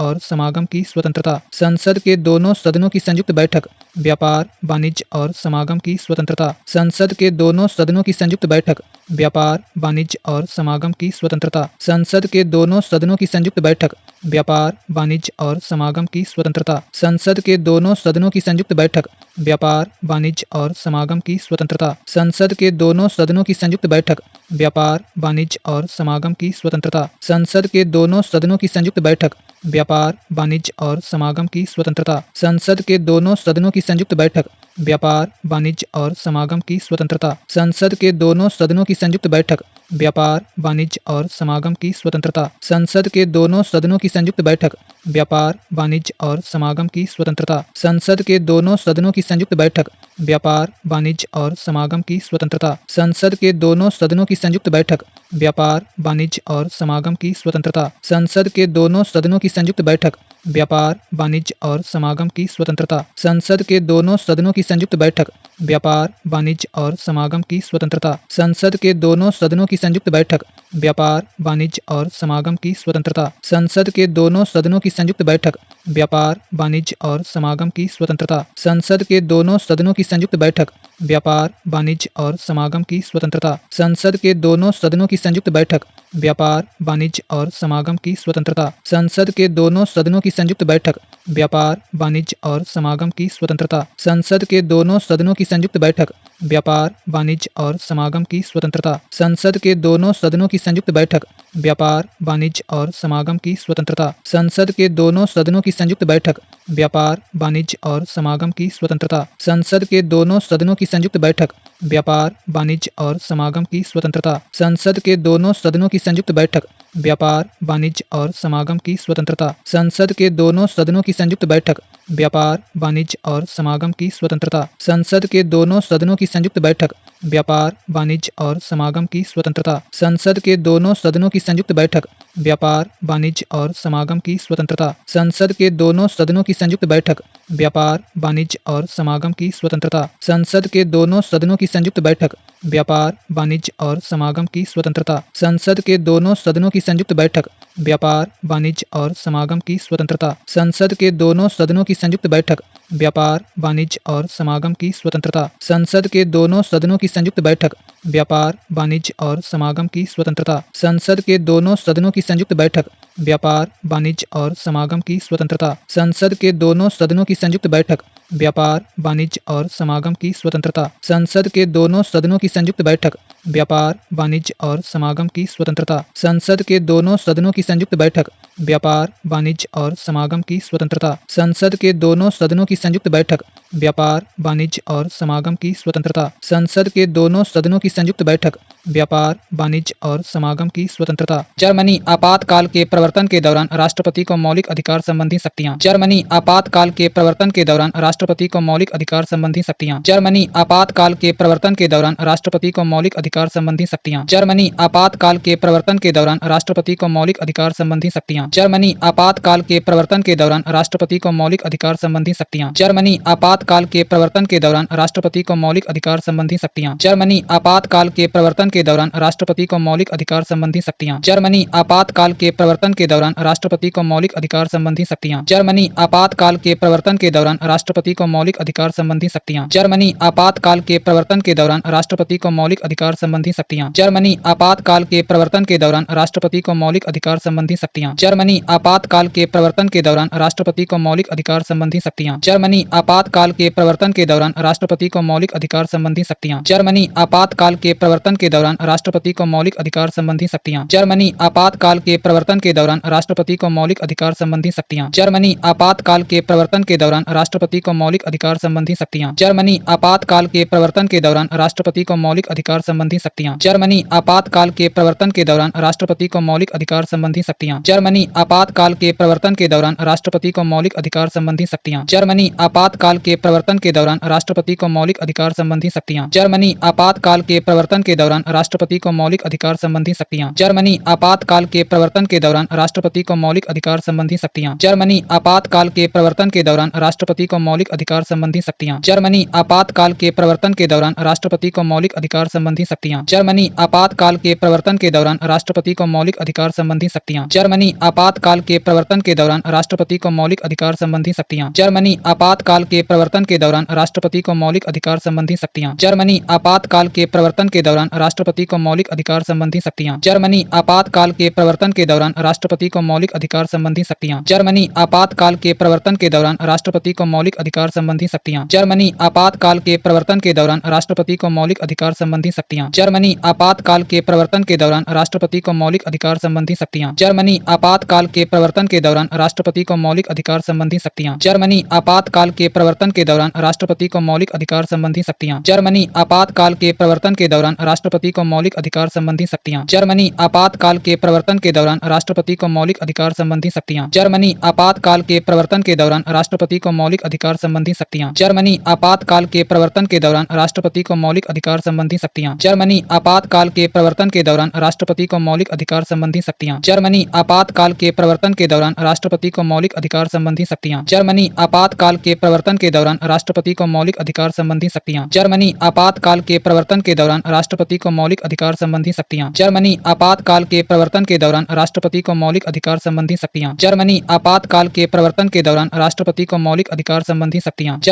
और समागम की स्वतंत्रता। संसद के दोनों सदनों की संयुक्त बैठक। व्यापार, वाणिज्य और समागम की स्वतंत्रता। संसद के दोनों सदनों की संयुक्त बैठक। व्यापार, वाणिज्य और समागम की स्वतंत्रता। संसद के दोनों सदनों की संयुक्त बैठक। व्यापार, वाणिज्य और समागम की स्वतंत्रता। संसद के दोनों सदनों की संयुक्त बैठक। व्यापार, वाणिज्य और समागम की स्वतंत्रता। संसद के दोनों सदनों की संयुक्त बैठक। व्यापार, वाणिज्य और समागम की स्वतंत्रता। संसद के दोनों सदनों की संयुक्त बैठक। व्यापार, वाणिज्य और समागम की स्वतंत्रता। संसद के दोनों सदनों की संयुक्त बैठक। व्यापार, वाणिज्य और समागम की स्वतंत्रता। संसद के दोनों सदनों की संयुक्त बैठक। व्यापार, वाणिज्य और समागम की स्वतंत्रता। संसद के दोनों सदनों की संयुक्त बैठक। व्यापार, वाणिज्य और समागम की स्वतंत्रता। संसद के दोनों सदनों की संयुक्त बैठक। व्यापार, वाणिज्य और समागम की स्वतंत्रता। संसद के दोनों सदनों की संयुक्त बैठक। व्यापार, वाणिज्य और समागम की स्वतंत्रता। संसद के दोनों सदनों की संयुक्त बैठक। व्यापार, वाणिज्य और समागम की स्वतंत्रता। संसद के दोनों सदनों की संयुक्त बैठक। व्यापार, वाणिज्य और समागम की स्वतंत्रता। संसद के दोनों सदनों की संयुक्त बैठक। व्यापार, वाणिज्य और समागम की स्वतंत्रता। संसद के दोनों सदनों की संयुक्त बैठक। व्यापार, वाणिज्य और समागम की स्वतंत्रता। संसद के दोनों सदनों की संयुक्त बैठक। व्यापार, वाणिज्य और समागम की स्वतंत्रता। संसद के दोनों सदनों की संयुक्त बैठक। व्यापार, वाणिज्य और समागम की स्वतंत्रता। संसद के दोनों सदनों की संयुक्त बैठक। व्यापार, वाणिज्य और समागम की स्वतंत्रता। संसद के दोनों सदनों की संयुक्त बैठक। व्यापार, वाणिज्य और समागम की स्वतंत्रता। संसद के दोनों सदनों की संयुक्त बैठक। व्यापार, वाणिज्य और समागम की स्वतंत्रता। संसद के दोनों सदनों की संयुक्त बैठक। व्यापार, वाणिज्य और समागम की स्वतंत्रता। संसद के दोनों सदनों की संयुक्त बैठक। व्यापार, वाणिज्य और समागम की स्वतंत्रता। संसद के दोनों सदनों की संयुक्त बैठक। व्यापार, वाणिज्य और समागम की स्वतंत्रता। संसद के दोनों सदनों की संयुक्त बैठक। व्यापार, वाणिज्य और समागम की स्वतंत्रता। संसद के दोनों सदनों की संयुक्त बैठक। व्यापार, वाणिज्य और समागम की स्वतंत्रता। संसद के दोनों सदनों की संयुक्त बैठक। व्यापार, वाणिज्य और समागम की स्वतंत्रता। संसद के दोनों सदनों की संयुक्त बैठक। व्यापार, वाणिज्य और समागम की स्वतंत्रता। संसद के दोनों सदनों की संयुक्त बैठक। व्यापार, वाणिज्य और समागम की स्वतंत्रता। संसद के दोनों सदनों की संयुक्त बैठक। व्यापार, वाणिज्य और समागम की स्वतंत्रता। संसद के दोनों सदनों की संयुक्त बैठक। व्यापार, वाणिज्य और समागम की स्वतंत्रता। संसद के दोनों सदनों की संयुक्त बैठक। व्यापार, वाणिज्य और समागम की स्वतंत्रता। संसद के दोनों सदनों की संयुक्त बैठक। व्यापार, वाणिज्य और समागम की स्वतंत्रता। संसद के दोनों सदनों की संयुक्त बैठक। व्यापार, वाणिज्य और समागम की स्वतंत्रता। संसद के दोनों सदनों की संयुक्त बैठक। व्यापार, वाणिज्य और समागम की स्वतंत्रता। संसद के दोनों सदनों की संयुक्त बैठक। व्यापार, वाणिज्य और समागम की स्वतंत्रता। संसद के दोनों सदनों की संयुक्त बैठक। व्यापार, वाणिज्य और समागम की स्वतंत्रता। जर्मनी आपातकाल के प्रवर्तन के दौरान राष्ट्रपति को मौलिक अधिकार संबंधी शक्तियां। जर्मनी आपातकाल के प्रवर्तन के दौरान राष्ट्रपति को मौलिक अधिकार संबंधी शक्तियां। जर्मनी आपातकाल के प्रवर्तन के दौरान राष्ट्रपति को मौलिक अधिकार संबंधी शक्तियां। जर्मनी आपातकाल के प्रवर्तन के दौरान राष्ट्रपति को मौलिक अधिकार संबंधी शक्तियां। जर्मनी आपातकाल के प्रवर्तन के दौरान राष्ट्रपति को मौलिक अधिकार संबंधी शक्तियां। जर्मनी आपातकाल के प्रवर्तन के दौरान राष्ट्रपति को मौलिक अधिकार संबंधी शक्तियां। जर्मनी आपातकाल के प्रवर्तन के दौरान राष्ट्रपति को मौलिक अधिकार संबंधी शक्तियां। जर्मनी आपातकाल के प्रवर्तन के दौरान राष्ट्रपति को मौलिक अधिकार संबंधी शक्तियां। जर्मनी आपातकाल के प्रवर्तन के दौरान राष्ट्रपति को मौलिक अधिकार संबंधी शक्तियां। जर्मनी आपातकाल के प्रवर्तन के दौरान राष्ट्रपति को मौलिक अधिकार संबंधी शक्तियां। जर्मनी आपातकाल के प्रवर्तन के दौरान राष्ट्रपति को मौलिक अधिकार संबंधी शक्तियां। जर्मनी आपातकाल के प्रवर्तन के दौरान राष्ट्रपति को मौलिक अधिकार संबंधी शक्तियां। जर्मनी आपातकाल के प्रवर्तन के दौरान राष्ट्रपति को मौलिक अधिकार संबंधी शक्तियां। जर्मनी आपातकाल के प्रवर्तन के दौरान राष्ट्रपति को मौलिक अधिकार संबंधी शक्तियां। जर्मनी आपातकाल के प्रवर्तन के दौरान राष्ट्रपति को मौलिक अधिकार संबंधी शक्तियां। जर्मनी आपातकाल के प्रवर्तन के दौरान राष्ट्रपति को मौलिक अधिकार संबंधी शक्तियां। जर्मनी आपातकाल के प्रवर्तन के दौरान राष्ट्रपति को मौलिक अधिकार संबंधी शक्तियां। जर्मनी आपातकाल के प्रवर्तन के दौरान राष्ट्रपति को मौलिक अधिकार संबंधी शक्तियां। जर्मनी आपातकाल के प्रवर्तन के दौरान राष्ट्रपति को मौलिक अधिकार संबंधी शक्तियां। जर्मनी आपातकाल के प्रवर्तन के दौरान राष्ट्रपति को मौलिक अधिकार संबंधी शक्तियां। जर्मनी आपातकाल के प्रवर्तन के दौरान राष्ट्रपति को मौलिक अधिकार संबंधी शक्तियां। जर्मनी आपातकाल के प्रवर्तन के दौरान राष्ट्रपति को मौलिक अधिकार संबंधी शक्तियां। जर्मनी आपातकाल के प्रवर्तन के दौरान राष्ट्रपति को मौलिक अधिकार संबंधी शक्तियां। जर्मनी आपातकाल के प्रवर्तन के दौरान राष्ट्रपति को मौलिक अधिकार संबंधी शक्तियां। जर्मनी आपातकाल के प्रवर्तन के दौरान राष्ट्रपति को मौलिक अधिकार संबंधी शक्तियां। जर्मनी आपातकाल के प्रवर्तन के दौरान राष्ट्रपति को मौलिक अधिकार संबंधी शक्तियां। जर्मनी आपातकाल के प्रवर्तन के दौरान राष्ट्रपति को मौलिक अधिकार संबंधी शक्तियां। जर्मनी आपातकाल के प्रवर्तन के दौरान राष्ट्रपति को मौलिक अधिकार संबंधी शक्तियां। जर्मनी आपातकाल के प्रवर्तन के दौरान राष्ट्रपति को मौलिक अधिकार संबंधी शक्तियां। जर्मनी आपातकाल के प्रवर्तन के दौरान राष्ट्रपति को मौलिक अधिकार संबंधी शक्तियां। जर्मनी आपातकाल के प्रवर्तन के दौरान राष्ट्रपति को मौलिक अधिकार संबंधी शक्तियां। जर्मनी आपातकाल के प्रवर्तन के दौरान राष्ट्रपति को मौलिक अधिकार संबंधी शक्तियां। जर्मनी आपातकाल के प्रवर्तन के दौरान राष्ट्रपति को मौलिक अधिकार संबंधी शक्तियां। जर्मनी आपातकाल के प्रवर्तन के दौरान राष्ट्रपति को मौलिक अधिकार संबंधी शक्तियां। जर्मनी आपातकाल के प्रवर्तन के दौरान राष्ट्रपति को मौलिक अधिकार संबंधी शक्तियां। जर्मनी आपातकाल के प्रवर्तन के दौरान राष्ट्रपति को मौलिक अधिकार संबंधी शक्तियां। जर्मनी आपातकाल के प्रवर्तन के दौरान राष्ट्रपति को मौलिक अधिकार संबंधी शक्तियां। जर्मनी आपातकाल के प्रवर्तन के दौरान राष्ट्रपति को मौलिक अधिकार संबंधी शक्तियां। जर्मनी आपातकाल के प्रवर्तन के दौरान राष्ट्रपति को मौलिक अधिकार संबंधी शक्तियां। जर्मनी आपातकाल के प्रवर्तन के दौरान राष्ट्रपति को मौलिक अधिकार संबंधी शक्तियां। जर्मनी आपातकाल के प्रवर्तन के दौरान राष्ट्रपति को मौलिक अधिकार संबंधी शक्तियां। जर्मनी आपातकाल के प्रवर्तन के दौरान राष्ट्रपति को मौलिक अधिकार संबंधी शक्तियां। जर्मनी आपातकाल के प्रवर्तन के दौरान राष्ट्रपति को मौलिक अधिकार संबंधी शक्तियां। जर्मनी आपातकाल के प्रवर्तन के दौरान राष्ट्रपति को मौलिक अधिकार संबंधी शक्तियां। जर्मनी आपातकाल के प्रवर्तन के दौरान राष्ट्रपति को मौलिक अधिकार संबंधी शक्तियां। जर्मनी आपातकाल के प्रवर्तन के दौरान राष्ट्रपति को मौलिक अधिकार संबंधी शक्तियां।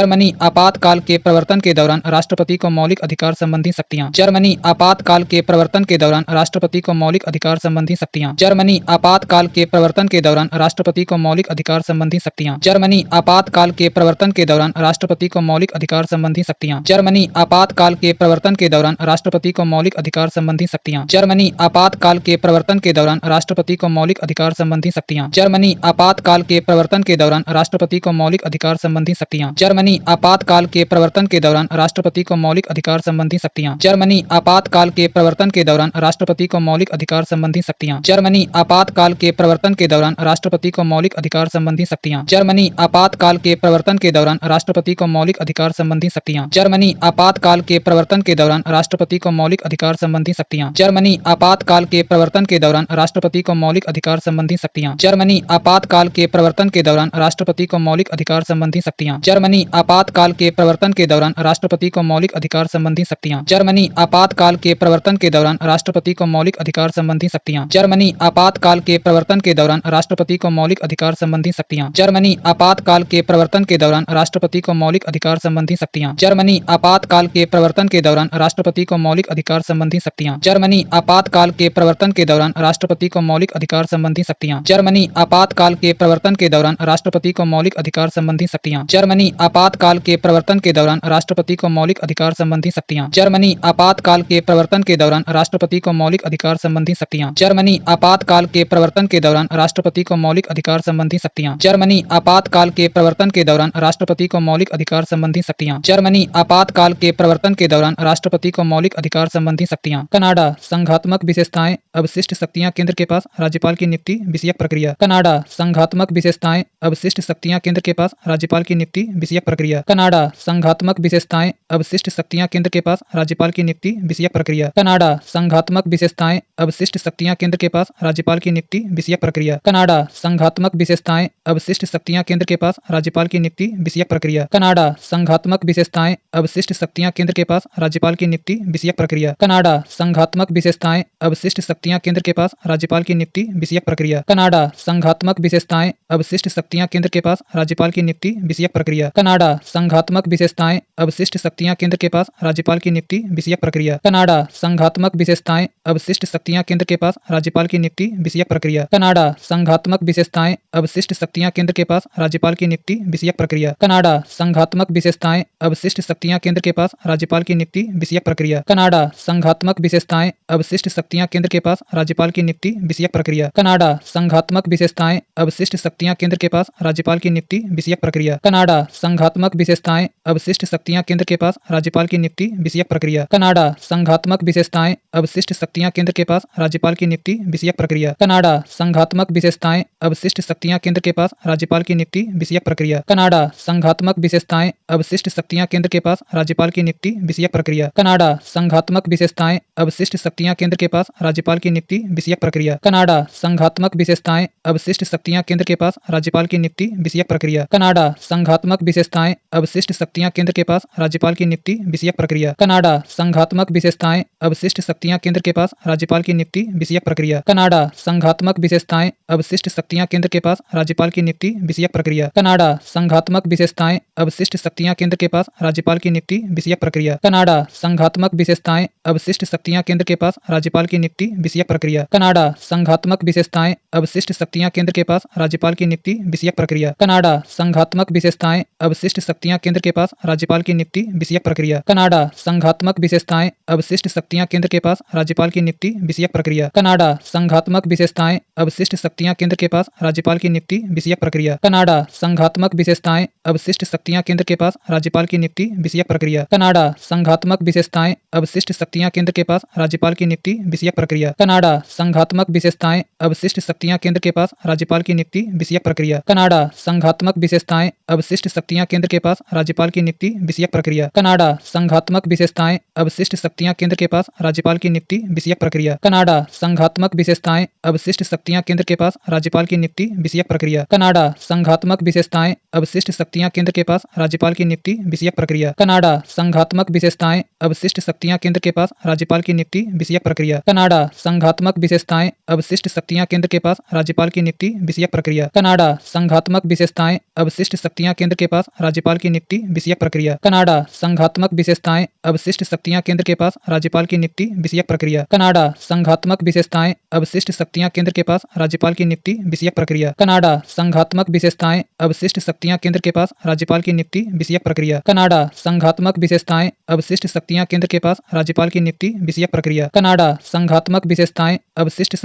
जर्मनी आपातकाल के प्रवर्तन के दौरान राष्ट्रपति को मौलिक अधिकार संबंधी शक्तियां। जर्मनी आपातकाल के प्रवर्तन के दौरान राष्ट्रपति को मौलिक अधिकार संबंधी शक्तियां। जर्मनी आपातकाल के प्रवर्तन के दौरान राष्ट्रपति को मौलिक अधिकार संबंधी शक्तियां। जर्मनी आपातकाल के प्रवर्तन के दौरान राष्ट्रपति को मौलिक अधिकार संबंधी शक्तियां। जर्मनी आपातकाल के प्रवर्तन के दौरान राष्ट्रपति को मौलिक अधिकार संबंधी शक्तियां। जर्मनी आपातकाल के प्रवर्तन के दौरान राष्ट्रपति को मौलिक अधिकार संबंधी शक्तियां। जर्मनी आपातकाल के प्रवर्तन के दौरान राष्ट्रपति को मौलिक अधिकार संबंधी शक्तियां। जर्मनी आपातकाल के प्रवर्तन के दौरान राष्ट्रपति को मौलिक अधिकार संबंधी शक्तियां। जर्मनी आपातकाल के प्रवर्तन के दौरान राष्ट्रपति को मौलिक अधिकार संबंधी शक्तियां। जर्मनी आपातकाल के प्रवर्तन के दौरान राष्ट्रपति को मौलिक अधिकार संबंधी शक्तियां। जर्मनी आपातकाल के प्रवर्तन के दौरान राष्ट्रपति को मौलिक अधिकार संबंधी शक्तियां। जर्मनी आपातकाल के प्रवर्तन के दौरान राष्ट्रपति को मौलिक अधिकार संबंधी शक्तियां। शक्तियाँ। जर्मनी आपातकाल के प्रवर्तन के दौरान राष्ट्रपति को मौलिक अधिकार संबंधी शक्तियाँ। जर्मनी आपातकाल के प्रवर्तन के दौरान राष्ट्रपति को मौलिक अधिकार संबंधी शक्तियाँ। जर्मनी आपातकाल के प्रवर्तन के दौरान राष्ट्रपति को मौलिक अधिकार संबंधी शक्तियाँ। जर्मनी आपातकाल के प्रवर्तन के दौरान राष्ट्रपति को मौलिक अधिकार संबंधी शक्तियाँ। जर्मनी आपातकाल के प्रवर्तन के दौरान राष्ट्रपति को मौलिक अधिकार संबंधी शक्तियाँ। जर्मनी आपातकाल के प्रवर्तन के दौरान राष्ट्रपति को मौलिक अधिकार संबंधी शक्तियाँ। जर्मनी आपातकाल के प्रवर्तन के दौरान राष्ट्रपति को मौलिक अधिकार संबंधी शक्तियाँ। जर्मनी आपातकाल के प्रवर्तन के दौरान राष्ट्रपति को मौलिक अधिकार संबंधी शक्तियाँ। जर्मनी आपातकाल के प्रवर्तन के दौरान राष्ट्रपति को मौलिक अधिकार संबंधी शक्तियाँ। जर्मनी आपातकाल के प्रवर्तन के दौरान राष्ट्रपति को मौलिक अधिकार संबंधी शक्तियाँ। जर्मनी आपातकाल के प्रवर्तन के दौरान राष्ट्रपति को मौलिक अधिकार संबंधी शक्तियाँ। जर्मनी आपातकाल के प्रवर्तन के दौरान राष्ट्रपति को मौलिक अधिकार संबंधी शक्तियाँ। कनाडा संघात्मक विशेषताएं अवशिष्ट शक्तियाँ केंद्र के पास राज्यपाल की नियुक्ति विषयक प्रक्रिया। कनाडा संघात्मक विशेषताएं अवशिष्ट शक्तियाँ केंद्र के पास राज्यपाल की नियुक्ति विषयक प्रक्रिया। कनाडा संघात्मक विशेषताएं अवशिष्ट शक्तियाँ केंद्र के पास राज्यपाल की नियुक्ति विषयक प्रक्रिया। कनाडा संघात्मक विशेषताएं अवशिष्ट शक्तियाँ केंद्र के पास राज्यपाल की नियुक्ति विषयक प्रक्रिया। कनाडा संघात्मक विशेषताएं अवशिष्ट शक्तियाँ केंद्र के पास राज्यपाल की नियुक्ति विषयक प्रक्रिया। कनाडा संघात्मक विशेषताएं अवशिष्ट शक्तियाँ केंद्र के पास राज्यपाल की नियुक्ति विषयक प्रक्रिया। कनाडा संघात्मक विशेषताएं अवशिष्ट शक्तियाँ केंद्र के पास राज्यपाल की नियुक्ति विषयक प्रक्रिया। कनाडा संघात्मक विशेषताएं अवशिष्ट शक्तियाँ केंद्र के पास राज्यपाल की नियुक्ति विषयक प्रक्रिया। कनाडा संघात्मक विशेषताएं अवशिष्ट शक्तियाँ केंद्र के पास राज्यपाल की नियुक्ति विषयक प्रक्रिया। कनाडा संघात्मक विशेषताएं अवशिष्ट शक्तियाँ केंद्र के पास राज्यपाल की नियुक्ति विषयक प्रक्रिया। कनाडा संघात्मक विशेषताएं अवशिष्ट शक्तियाँ केंद्र के पास राज्यपाल की नियुक्ति विषयक प्रक्रिया। कनाडा संघात्मक विशेषताएं अवशिष्ट शक्तियाँ केंद्र के पास राज्यपाल की नियुक्ति विषयक प्रक्रिया। कनाडा संघात्मक विशेषताएं अवशिष्ट शक्तियाँ केंद्र के पास राज्यपाल की नियुक्ति विषयक प्रक्रिया। कनाडा संघात्मक विशेषताएं अवशिष्ट शक्तियाँ केंद्र के पास राज्यपाल की नियुक्ति विषयक प्रक्रिया। कनाडा संघात्मक विशेषताएं अवशिष्ट शक्तियाँ केंद्र के पास राज्यपाल की नियुक्ति विषयक प्रक्रिया। कनाडा संघात्मक विशेषताएं अवशिष्ट शक्तियाँ केंद्र के पास राज्यपाल की नियुक्ति विषयक प्रक्रिया। कनाडा संघात्मक विशेषताएं अवशिष्ट शक्तियाँ केंद्र के पास राज्यपाल की नियुक्ति विषयक प्रक्रिया। कनाडा संघात्मक विशेषताएं अवशिष्ट शक्तियाँ केंद्र के पास राज्यपाल की नियुक्ति विषयक प्रक्रिया। कनाडा संघात्मक विशेषताएं अवशिष्ट शक्तियाँ केंद्र के पास राज्यपाल की नियुक्ति विषयक प्रक्रिया। कनाडा संघात्मक विशेषताएं अवशिष्ट शक्तियाँ केंद्र के पास राज्यपाल की नियुक्ति विषयक प्रक्रिया। कनाडा संघात्मक विशेषताएं अवशिष्ट शक्तियाँ केंद्र के पास राज्यपाल की नियुक्ति विषयक प्रक्रिया। कनाडा संघात्मक विशेषताएं अवशिष्ट शक्तियाँ केंद्र के पास राज्यपाल की नियुक्ति विषयक प्रक्रिया। कनाडा संघात्मक विशेषताएं अवशिष्ट शक्तियाँ केंद्र के पास राज्यपाल की नियुक्ति विषयक प्रक्रिया। कनाडा संघात्मक विशेषताएं अवशिष्ट शक्तियाँ केंद्र के पास राज्यपाल की नियुक्ति विषयक प्रक्रिया। कनाडा संघात्मक विशेषताएं अवशिष्ट शक्तियाँ केंद्र के पास राज्यपाल की नियुक्ति विषयक प्रक्रिया। कनाडा संघात्मक विशेषताएं अवशिष्ट शक्तियाँ केंद्र के पास राज्यपाल की नियुक्ति विषयक प्रक्रिया। कनाडा संघात्मक विशेषताएं अवशिष्ट शक्तियाँ केंद्र के पास राज्यपाल की नियुक्ति विषयक प्रक्रिया। कनाडा संघात्मक विशेषताएं अवशिष्ट शक्तियाँ केंद्र के पास राज्यपाल की नियुक्ति विषयक प्रक्रिया। कनाडा संघात्मक विशेषताएं अवशिष्ट शक्तियाँ केंद्र के पास राज्यपाल की नियुक्ति विषयक प्रक्रिया। कनाडा संघात्मक विशेषताएं अवशिष्ट शक्तियाँ केंद्र के पास राज्यपाल की नियुक्ति विषयक प्रक्रिया। कनाडा संघात्मक विशेषताएं अवशिष्ट शक्तियाँ केंद्र के पास राज्यपाल की नियुक्ति विषयक प्रक्रिया। कनाडा संघात्मक विशेषताएं अवशिष्ट शक्तियाँ केंद्र के पास राज्यपाल की नियुक्ति विषयक प्रक्रिया। कनाडा संघात्मक विशेषताएं अवशिष्ट शक्तियाँ केंद्र के पास राज्यपाल की नियुक्ति विषयक प्रक्रिया। कनाडा संघात्मक विशेषताएं अवशिष्ट शक्तियाँ केंद्र के पास राज्यपाल की नियुक्ति विषयक प्रक्रिया। कनाडा संघात्मक विशेषताएं अवशिष्ट शक्तियाँ केंद्र के पास राज्यपाल की नियुक्ति विषयक प्रक्रिया। कनाडा संघात्मक विशेषताएं अवशिष्ट शक्तियाँ केंद्र के पास राज्यपाल की नियुक्ति विषयक प्रक्रिया। कनाडा संघात्मक विशेषताएं अवशिष्ट शक्तियाँ केंद्र के पास राज्यपाल की नियुक्ति विषयक प्रक्रिया। कनाडा संघात्मक विशेषताएं अवशिष्ट शक्तियाँ केंद्र के पास राज्यपाल की नियुक्ति विषयक प्रक्रिया। कनाडा संघात्मक विशेषताएं अवशिष्ट शक्तियाँ केंद्र के पास राज्यपाल की नियुक्ति विषयक प्रक्रिया। कनाडा संघात्मक विशेषताएं अवशिष्ट शक्तियाँ केंद्र के पास राज्यपाल की नियुक्ति विषयक प्रक्रिया। कनाडा संघात्मक विशेषताएं अवशिष्ट शक्तियाँ केंद्र के पास राज्यपाल की नियुक्ति विषयक प्रक्रिया। कनाडा संघात्मक विशेषताएं अवशिष्ट शक्तियाँ केंद्र के पास राज्यपाल की नियुक्ति विषयक प्रक्रिया। कनाडा संघात्मक विशेषताएं अवशिष्ट शक्तियाँ केंद्र के पास राज्यपाल की नियुक्ति विषयक प्रक्रिया। कनाडा संघात्मक विशेषताएं अवशिष्ट शक्तियाँ केंद्र के पास राज्यपाल की नियुक्ति विषयक प्रक्रिया। कनाडा संघात्मक विशेषताएं अवशिष्ट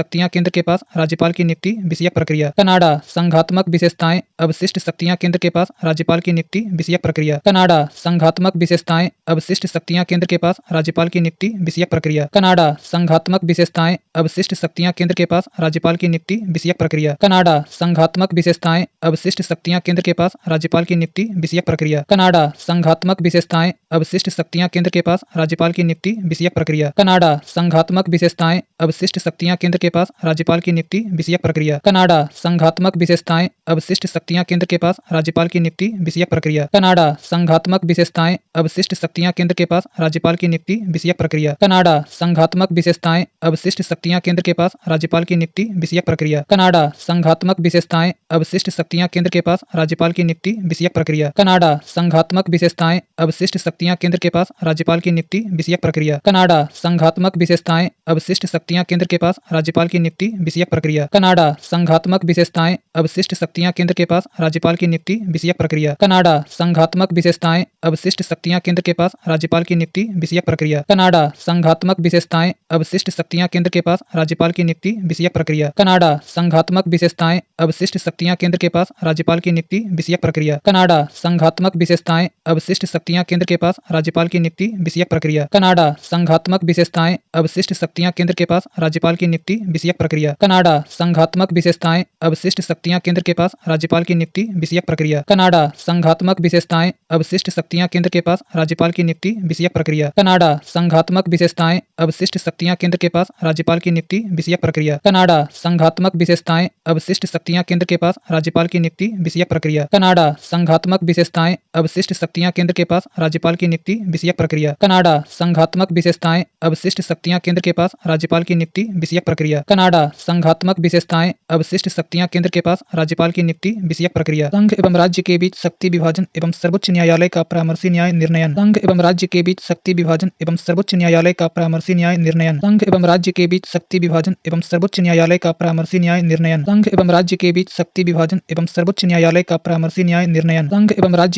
शक्तियाँ केंद्र के पास राज्यपाल की नियुक्ति विषयक प्रक्रिया। कनाडा संघात्मक विशेषताएं अवशिष्ट शक्तियाँ केंद्र के पास राज्यपाल की नियुक्ति विषयक प्रक्रिया। कनाडा संघात्मक विशेषताएं अवशिष्ट शक्तियाँ केंद्र के पास राज्यपाल की नियुक्ति विषयक प्रक्रिया। कनाडा संघात्मक विशेषताएं अवशिष्ट शक्तियाँ केंद्र के पास राज्यपाल की नियुक्ति विषयक प्रक्रिया। कनाडा संघात्मक विशेषताएं अवशिष्ट शक्तियाँ केंद्र के पास राज्यपाल की नियुक्ति विषयक प्रक्रिया। कनाडा संघात्मक विशेषताएं अवशिष्ट शक्तियाँ केंद्र के पास राज्यपाल की नियुक्ति विषयक प्रक्रिया। कनाडा संघात्मक विशेषताएं अवशिष्ट शक्तियाँ केंद्र के पास राज्यपाल की नियुक्ति नियुक्ति विषयक प्रक्रिया। कनाडा संघात्मक विशेषताएं अवशिष्ट शक्तियां केंद्र के पास, राज्यपाल की नियुक्ति विषयक प्रक्रिया। कनाडा संघात्मक विशेषताएं अवशिष्ट शक्तियां केंद्र के पास, राज्यपाल की नियुक्ति विषयक प्रक्रिया। कनाडा संघात्मक विशेषताएं अवशिष्ट शक्तियां केंद्र के पास, राज्यपाल की नियुक्ति विषयक प्रक्रिया। कनाडा संघात्मक विशेषताएं अवशिष्ट शक्तियां केंद्र के पास, राज्यपाल की नियुक्ति विषयक प्रक्रिया। कनाडा संघात्मक विशेषताएं अवशिष्ट शक्तियां केंद्र के पास, राज्यपाल की नियुक्ति विषयक प्रक्रिया। कनाडा संघात्मक विशेषताएं अवशिष्ट शक्तियां केंद्र के पास, राज्यपाल की नियुक्ति विषयक प्रक्रिया। कनाडा संघात्मक विशेषताएं अवशिष्ट शक्तियां केंद्र के पास, राज्यपाल की नियुक्ति विषयक प्रक्रिया। कनाडा संघात्मक विशेषताएं अवशिष्ट शक्तियां केंद्र के पास, राज्यपाल की नियुक्ति विषयक प्रक्रिया। कनाडा संघात्मक विशेषताएं अवशिष्ट शक्तियां केंद्र के पास, राज्यपाल की नियुक्ति विषयक प्रक्रिया। कनाडा संघात्मक विशेषताएं अवशिष्ट शक्तियां केंद्र के पास, राज्यपाल की नियुक्ति विषयक प्रक्रिया। कनाडा संघात्मक विशेषताएं अवशिष्ट शक्तियां केंद्र के पास, राज्यपाल की नियुक्ति विषयक प्रक्रिया। कनाडा संघात्मक विशेषताएं अवशिष्ट शक्तियां केंद्र के पास, राज्यपाल की नियुक्ति विषयक प्रक्रिया। कनाडा संघात्मक विशेषताएं अवशिष्ट शक्तियां केंद्र के पास, राज्यपाल की नियुक्ति विषयक प्रक्रिया। कनाडा संघात्मक विशेषताएं अवशिष्ट शक्तियां केंद्र के पास, राज्यपाल की नियुक्ति विषयक प्रक्रिया। कनाडा संघात्मक विशेषताएं अवशिष्ट शक्तियां केंद्र के पास, राज्यपाल की नियुक्ति विषयक प्रक्रिया। कनाडा संघात्मक विशेषताएं अवशिष्ट शक्तियां केंद्र के पास, राज्यपाल की नियुक्ति विषयक प्रक्रिया। कनाडा संघात्मक विशेषताएं अवशिष्ट शक्तियां केंद्र के पास, राज्यपाल की नियुक्ति विषयक प्रक्रिया। कनाडा संघात्मक विशेषताएं अवशिष्ट शक्तियां केंद्र के पास, राज्यपाल की नियुक्ति विषयक प्रक्रिया। संघ एवं राज्य के बीच शक्ति विभाजन एवं सर्वोच्च न्यायालय का परामर्शी न्याय निर्णयन। संघ एवं राज्य के बीच शक्ति विभाजन एवं सर्वोच्च न्यायालय का परामर्शी न्याय निर्णयन। संघ एवं राज्य के बीच शक्ति विभाजन एवं सर्वोच्च न्यायालय का परामर्शी न्याय निर्णयन। संघ एवं राज्य के बीच शक्ति विभाजन एवं सर्वोच्च न्यायालय का परामर्शी न्याय निर्णयन। संघ एवं राज्य के बीच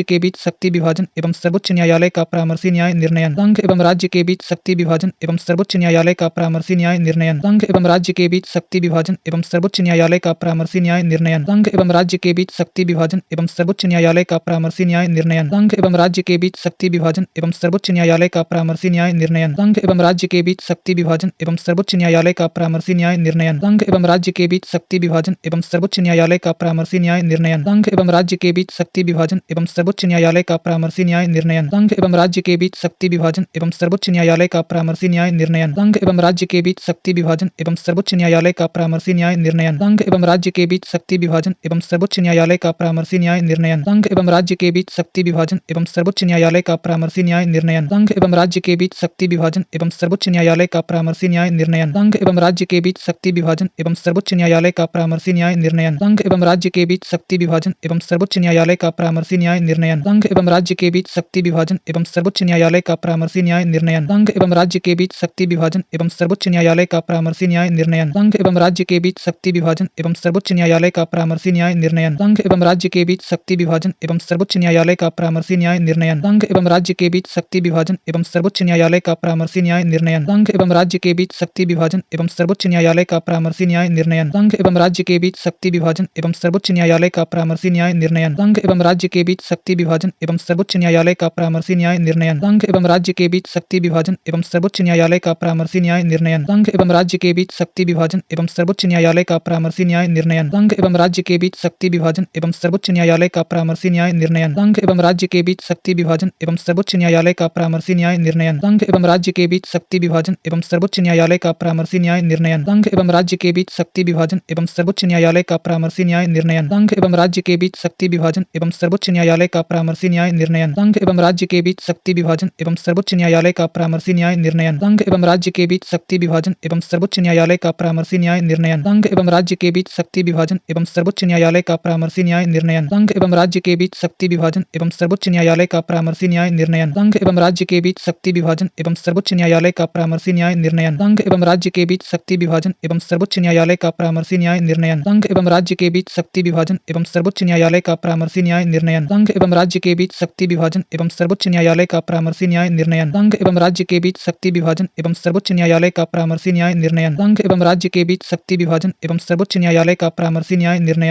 शक्ति विभाजन एवं सर्वोच्च न्यायालय का परामर्शी न्याय निर्णयन। संघ एवं राज्य के बीच शक्ति विभाजन एवं सर्वोच्च न्यायालय का परामर्शी न्याय निर्णयन। संघ एवं राज्य के बीच शक्ति विभाजन एवं सर्वोच्च न्यायालय का परामर्शी न्याय निर्णयन। संघ एवं राज्य के बीच शक्ति विभाजन एवं सर्वोच्च न्यायालय का परामर्शी न्याय निर्णयन। संघ एवं राज्य के बीच शक्ति विभाजन एवं सर्वोच्च न्यायालय का परामर्शी न्याय निर्णयन। संघ एवं राज्य के बीच शक्ति विभाजन एवं सर्वोच्च न्यायालय का परामर्शी न्याय निर्णयन। संघ एवं राज्य के बीच शक्ति विभाजन एवं सर्वोच्च न्यायालय का परामर्शी न्याय निर्णयन। संघ एवं राज्य के बीच शक्ति विभाजन एवं सर्वोच्च न्यायालय का परामर्शी न्याय निर्णयन। संघ एवं राज्य के बीच शक्ति विभाजन एवं सर्वोच्च न्यायालय का परामर्शी न्याय निर्णयन। संघ एवं राज्य के बीच शक्ति विभाजन एवं सर्वोच्च न्यायालय का परामर्शी न्याय निर्णयन। संघ एवं राज्य के बीच शक्ति विभाजन एवं सर्वोच्च न्यायालय का परामर्शी न्याय निर्णयन। संघ एवं राज्य के बीच शक्ति विभाजन एवं सर्वोच्च न्यायालय का परामर्शी न्याय निर्णयन। संघ एवं राज्य के बीच शक्ति विभाजन एवं सर्वोच्च न्यायालय का परामर्शी न्याय निर्णयन। संघ एवं राज्य के बीच शक्ति विभाजन एवं सर्वोच्च न्यायालय का परामर्शी न्याय निर्णयन। संघ एवं राज्य के बीच शक्ति विभाजन एवं सर्वोच्च न्यायालय का परामर्शी न्याय निर्णयन। संघ एवं राज्य के बीच शक्ति विभाजन एवं सर्वोच्च न्यायालय का परामर्शी न्याय निर्णयन। संघ एवं राज्य के बीच शक्ति विभाजन एवं सर्वोच्च न्यायालय का परामर्शी न्याय निर्णयन। संघ एवं राज्य के बीच शक्ति विभाजन एवं सर्वोच्च न्यायालय का परामर्शी न्याय निर्णयन। संघ एवं राज्य के बीच शक्ति विभाजन एवं सर्वोच्च न्यायालय का परामर्शी न्याय निर्णयन। संघ एवं राज्य के बीच शक्ति विभाजन एवं सर्वोच्च न्यायालय का परामर्शी न्याय निर्णयन। संघ एवं राज्य के बीच शक्ति विभाजन एवं सर्वोच्च न्यायालय का परामर्शी न्याय निर्णयन। संघ एवं राज्य के बीच शक्ति विभाजन एवं सर्वोच्च न्यायालय का परामर्शी न्याय निर्णयन। संघ एवं राज्य के बीच शक्ति विभाजन एवं सर्वोच्च न्यायालय का परामर्शी न्याय निर्णयन। संघ एवं राज्य के बीच शक्ति विभाजन एवं सर्वोच्च न्यायालय का परामर्शी न्याय निर्णयन। संघ एवं राज्य के बीच शक्ति विभाजन एवं सर्वोच्च न्यायालय का परामर्शी न्याय निर्णयन। संघ एवं राज्य के बीच शक्ति विभाजन एवं सर्वोच्च न्यायालय का परामर्शी न्याय निर्णयन। संघ एवं राज्य के बीच शक्ति विभाजन एवं सर्वोच्च न्यायालय का परामर्शी न्याय निर्णयन। संघ एवं राज्य के बीच शक्ति विभाजन एवं सर्वोच्च न्यायालय का परामर्शी न्याय निर्णयन। संघ एवं राज्य के बीच शक्ति विभाजन एवं सर्वोच्च न्यायालय का परामर्शी न्याय निर्णयन। संघ एवं राज्य के बीच शक्ति विभाजन एवं सर्वोच्च न्यायालय का परामर्शी न्याय निर्णयन। संघ एवं राज्य के बीच शक्ति विभाजन एवं सर्वोच्च न्यायालय का परामर्शी न्याय निर्णयन। संघ एवं राज्य के बीच शक्ति विभाजन एवं सर्वोच्च न्यायालय का परामर्शी न्याय निर्णयन। संघ एवं राज्य के बीच शक्ति विभाजन एवं सर्वोच्च न्यायालय का परामर्शी न्याय निर्णयन। संघ एवं राज्य के बीच शक्ति विभाजन एवं सर्वोच्च न्यायालय का परामर्शी न्याय निर्णयन। संघ एवं राज्य के बीच शक्ति विभाजन एवं सर्वोच्च न्यायालय का परामर्शी न्याय निर्णयन। संघ एवं राज्य के बीच शक्ति विभाजन एवं सर्वोच्च न्यायालय का परामर्शी न्याय निर्णयन। संघ एवं राज्य के बीच शक्ति विभाजन एवं सर्वोच्च न्यायालय का परामर्शी न्याय निर्णयन। संघ एवं राज्य के बीच शक्ति विभाजन एवं सर्वोच्च न्यायालय का परामर्शी न्याय निर्णयन। संघ एवं राज्य के बीच शक्ति विभाजन एवं सर्वोच्च न्यायालय का परामर्शी न्याय निर्णयन। संघ एवं राज्य के बीच शक्ति विभाजन एवं सर्वोच्च न्यायालय का परामर्शी न्याय निर्णयन। संघ एवं राज्य के बीच शक्ति विभाजन एवं सर्वोच्च न्यायालय का परामर्शी न्याय निर्णयन।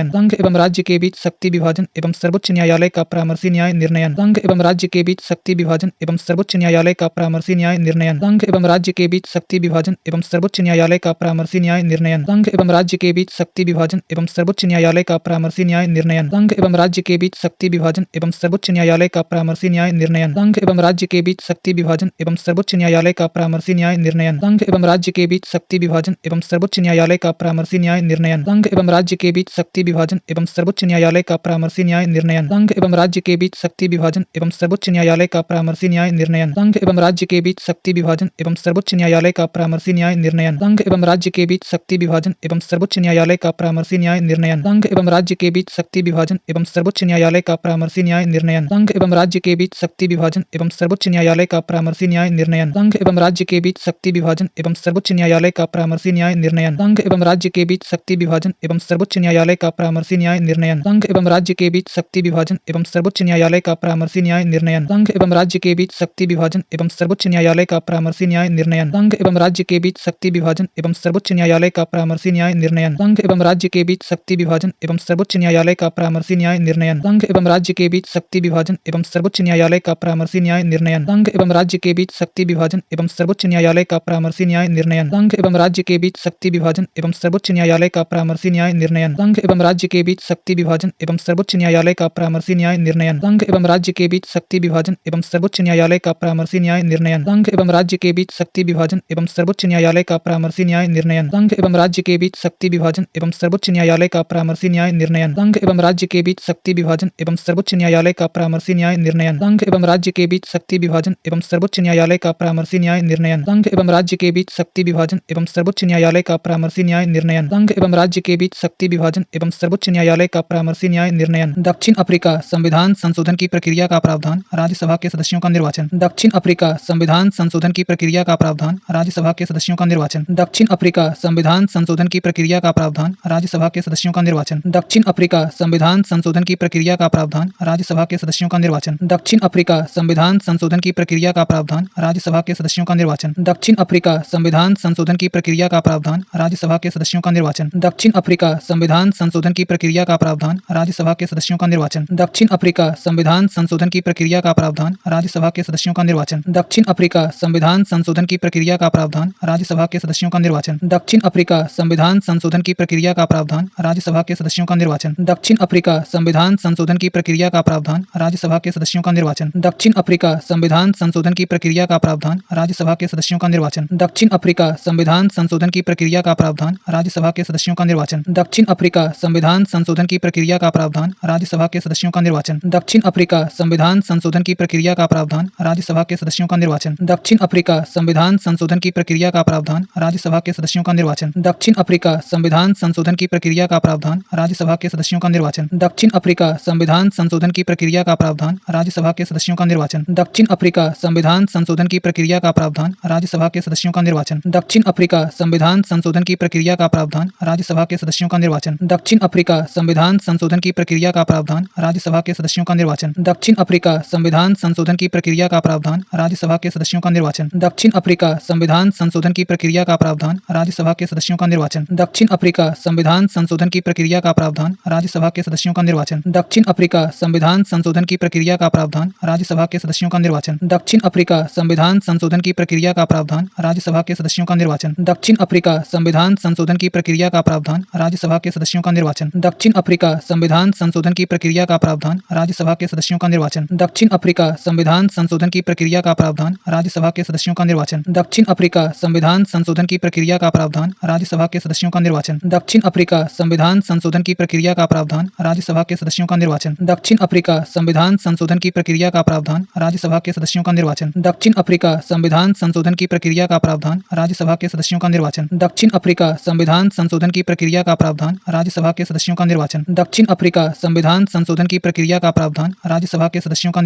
संघ एवं राज्य के बीच शक्ति विभाजन एवं सर्वोच्च न्यायालय का परामर्शी न्याय निर्णयन। संघ एवं राज्य के बीच शक्ति विभाजन एवं सर्वोच्च न्यायालय का परामर्शी न्याय निर्णयन। संघ एवं राज्य के बीच शक्ति विभाजन एवं सर्वोच्च न्यायालय का परामर्शी न्याय निर्णयन। संघ एवं राज्य के बीच शक्ति विभाजन एवं सर्वोच्च न्यायालय का परामर्शी न्याय निर्णयन। संघ एवं राज्य के बीच शक्ति विभाजन एवं सर्वोच्च न्यायालय का परामर्शी न्याय निर्णयन। संघ एवं राज्य के बीच शक्ति विभाजन एवं सर्वोच्च न्यायालय का परामर्शी न्याय निर्णयन। संघ एवं राज्य के बीच शक्ति विभाजन एवं सर्वोच्च न्यायालय का परामर्शी न्याय निर्णयन। निर्णयन। संघ एवं राज्य के बीच शक्ति विभाजन एवं सर्वोच्च न्यायालय का परामर्शी न्याय निर्णयन। संघ एवं राज्य के बीच शक्ति विभाजन एवं सर्वोच्च न्यायालय का परामर्शी न्याय निर्णयन। संघ एवं राज्य के बीच शक्ति विभाजन एवं सर्वोच्च न्यायालय का परामर्शी न्याय निर्णयन। संघ एवं राज्य के बीच शक्ति विभाजन एवं सर्वोच्च न्यायालय का परामर्शी न्याय निर्णयन। संघ एवं राज्य के बीच शक्ति विभाजन एवं सर्वोच्च न्यायालय का परामर्शी न्याय निर्णयन। संघ एवं राज्य के बीच शक्ति विभाजन एवं सर्वोच्च न्यायालय का परामर्शी न्याय निर्णयन। संघ एवं राज्य के बीच शक्ति विभाजन एवं सर्वोच्च न्यायालय का परामर्शी न्याय निर्णयन। संघ एवं राज्य के बीच शक्ति विभाजन एवं सर्वोच्च न्यायालय का परामर्शी न्याय निर्णयन। संघ एवं राज्य के बीच शक्ति विभाजन एवं सर्वोच्च न्यायालय का परामर्शी न्याय निर्णयन। संघ एवं राज्य के बीच शक्ति विभाजन एवं सर्वोच्च न्यायालय का परामर्शी न्याय निर्णयन। संघ एवं राज्य के बीच शक्ति विभाजन एवं सर्वोच्च न्यायालय का परामर्शी न्याय निर्णयन। संघ एवं राज्य के बीच शक्ति विभाजन एवं सर्वोच्च न्यायालय का परामर्शी न्याय निर्णयन। संघ एवं राज्य के बीच शक्ति विभाजन एवं सर्वोच्च न्यायालय का परामर्शी न्याय निर्णयन। संघ एवं राज्य के बीच शक्ति विभाजन एवं सर्वोच्च न्यायालय का परामर्शी न्याय निर्णयन। संघ एवं राज्य के बीच शक्ति विभाजन एवं सर्वोच्च न्यायालय का परामर्शी न्याय निर्णयन। संघ एवं राज्य के बीच शक्ति विभाजन एवं सर्वोच्च न्यायालय का परामर्शी न्याय निर्णयन। संघ एवं राज्य के बीच शक्ति विभाजन एवं सर्वोच्च न्यायालय का परामर्शी न्याय निर्णयन। संघ एवं राज्य के बीच शक्ति विभाजन एवं सर्वोच्च न्यायालय का परामर्शी न्याय निर्णयन। संघ एवं राज्य के बीच शक्ति विभाजन एवं सर्वोच्च न्यायालय का परामर्शी न्याय निर्णयन। संघ एवं राज्य के बीच शक्ति विभाजन एवं सर्वोच्च न्यायालय का परामर्शी न्याय निर्णयन। संघ एवं राज्य के बीच शक्ति विभाजन एवं सर्वोच्च न्यायालय का परामर्शी न्याय निर्णयन। संघ एवं राज्य के बीच शक्ति विभाजन एवं सर्वोच्च न्यायालय का परामर्शी न्याय निर्णयन। दक्षिण अफ्रीका संविधान संशोधन की प्रक्रिया का प्रावधान, राज्यसभा के सदस्यों का निर्वाचन। दक्षिण अफ्रीका संविधान संशोधन की प्रक्रिया का प्रावधान, राज्यसभा के सदस्यों का निर्वाचन। दक्षिण अफ्रीका संविधान संशोधन की प्रक्रिया का प्रावधान, राज्यसभा के सदस्यों का निर्वाचन। दक्षिण अफ्रीका संविधान संशोधन की प्रक्रिया का प्रावधान, राज्यसभा के सदस्यों का निर्वाचन। दक्षिण अफ्रीका संविधान संशोधन की प्रक्रिया का प्रावधान, राज्यसभा के सदस्यों का निर्वाचन। दक्षिण अफ्रीका संविधान संशोधन की प्रक्रिया का प्रावधान, राज्यसभा के सदस्यों का निर्वाचन। दक्षिण अफ्रीका संविधान संशोधन की प्रक्रिया का प्रावधान, राज्यसभा के सदस्यों का निर्वाचन। दक्षिण अफ्रीका संविधान संशोधन की प्रक्रिया का प्रावधान, राज्यसभा के सदस्यों का निर्वाचन। दक्षिण अफ्रीका संविधान संशोधन की प्रक्रिया का प्रावधान, राज्यसभा के सदस्यों का निर्वाचन। दक्षिण अफ्रीका संविधान संशोधन की प्रक्रिया का प्रावधान, राज्यसभा के सदस्यों का निर्वाचन। दक्षिण अफ्रीका संविधान संशोधन की प्रक्रिया का प्रावधान, राज्यसभा के सदस्यों का निर्वाचन। दक्षिण अफ्रीका संविधान संशोधन की प्रक्रिया का प्रावधान, राज्यसभा के सदस्यों का निर्वाचन। दक्षिण अफ्रीका संविधान संशोधन की प्रक्रिया का प्रावधान, राज्यसभा के सदस्यों का निर्वाचन। दक्षिण अफ्रीका संविधान संशोधन की प्रक्रिया का प्रावधान, राज्यसभा के सदस्यों का निर्वाचन। दक्षिण अफ्रीका संविधान संशोधन की प्रक्रिया का प्रावधान, राज्यसभा के सदस्यों का निर्वाचन। दक्षिण अफ्रीका संविधान संशोधन की प्रक्रिया का प्रावधान, राज्यसभा के सदस्यों का निर्वाचन। दक्षिण अफ्रीका संविधान संशोधन की प्रक्रिया का प्रावधान, राज्यसभा के सदस्यों का निर्वाचन। दक्षिण अफ्रीका संविधान संशोधन की प्रक्रिया का प्रावधान, राज्यसभा के सदस्यों का निर्वाचन। दक्षिण अफ्रीका संविधान संशोधन की प्रक्रिया का प्रावधान, राज्यसभा के सदस्यों का निर्वाचन। दक्षिण अफ्रीका संविधान संशोधन की प्रक्रिया का प्रावधान, राज्यसभा के सदस्यों का निर्वाचन। दक्षिण अफ्रीका संविधान संशोधन की प्रक्रिया का प्रावधान, राज्यसभा के सदस्यों का निर्वाचन। दक्षिण अफ्रीका संविधान संशोधन की प्रक्रिया का प्रावधान, राज्यसभा के सदस्यों का निर्वाचन। दक्षिण अफ्रीका संविधान संशोधन की प्रक्रिया का प्रावधान, राज्यसभा के सदस्यों का निर्वाचन। दक्षिण अफ्रीका संविधान संशोधन की प्रक्रिया का प्रावधान, राज्यसभा के सदस्यों का निर्वाचन। दक्षिण अफ्रीका संविधान संशोधन की प्रक्रिया का प्रावधान, राज्यसभा के सदस्यों का निर्वाचन। दक्षिण अफ्रीका संविधान संशोधन की प्रक्रिया का प्रावधान, राज्यसभा के सदस्यों का निर्वाचन। दक्षिण अफ्रीका संविधान संशोधन की प्रक्रिया का प्रावधान, राज्यसभा के सदस्यों का निर्वाचन। दक्षिण अफ्रीका संविधान संशोधन की प्रक्रिया का प्रावधान, राज्यसभा के सदस्यों का निर्वाचन। दक्षिण अफ्रीका संविधान संशोधन की प्रक्रिया का प्रावधान, राज्यसभा के सदस्यों का निर्वाचन। दक्षिण अफ्रीका संविधान संशोधन की प्रक्रिया का प्रावधान, राज्यसभा के सदस्यों का निर्वाचन। दक्षिण अफ्रीका संविधान संशोधन की प्रक्रिया का प्रावधान, राज्यसभा के सदस्यों का निर्वाचन। दक्षिण अफ्रीका संविधान संशोधन की प्रक्रिया का प्रावधान, राज्यसभा के सदस्यों का निर्वाचन। दक्षिण अफ्रीका संविधान संशोधन की प्रक्रिया का प्रावधान, राज्यसभा के सदस्यों का निर्वाचन। दक्षिण अफ्रीका संविधान संशोधन की प्रक्रिया का प्रावधान, राज्यसभा के सदस्यों का निर्वाचन। दक्षिण अफ्रीका संविधान संशोधन की प्रक्रिया का प्रावधान, राज्यसभा के सदस्यों का निर्वाचन। दक्षिण अफ्रीका संविधान संशोधन की प्रक्रिया का प्रावधान, राज्यसभा के सदस्यों का निर्वाचन। दक्षिण अफ्रीका संविधान संशोधन की प्रक्रिया का प्रावधान, राज्यसभा के सदस्यों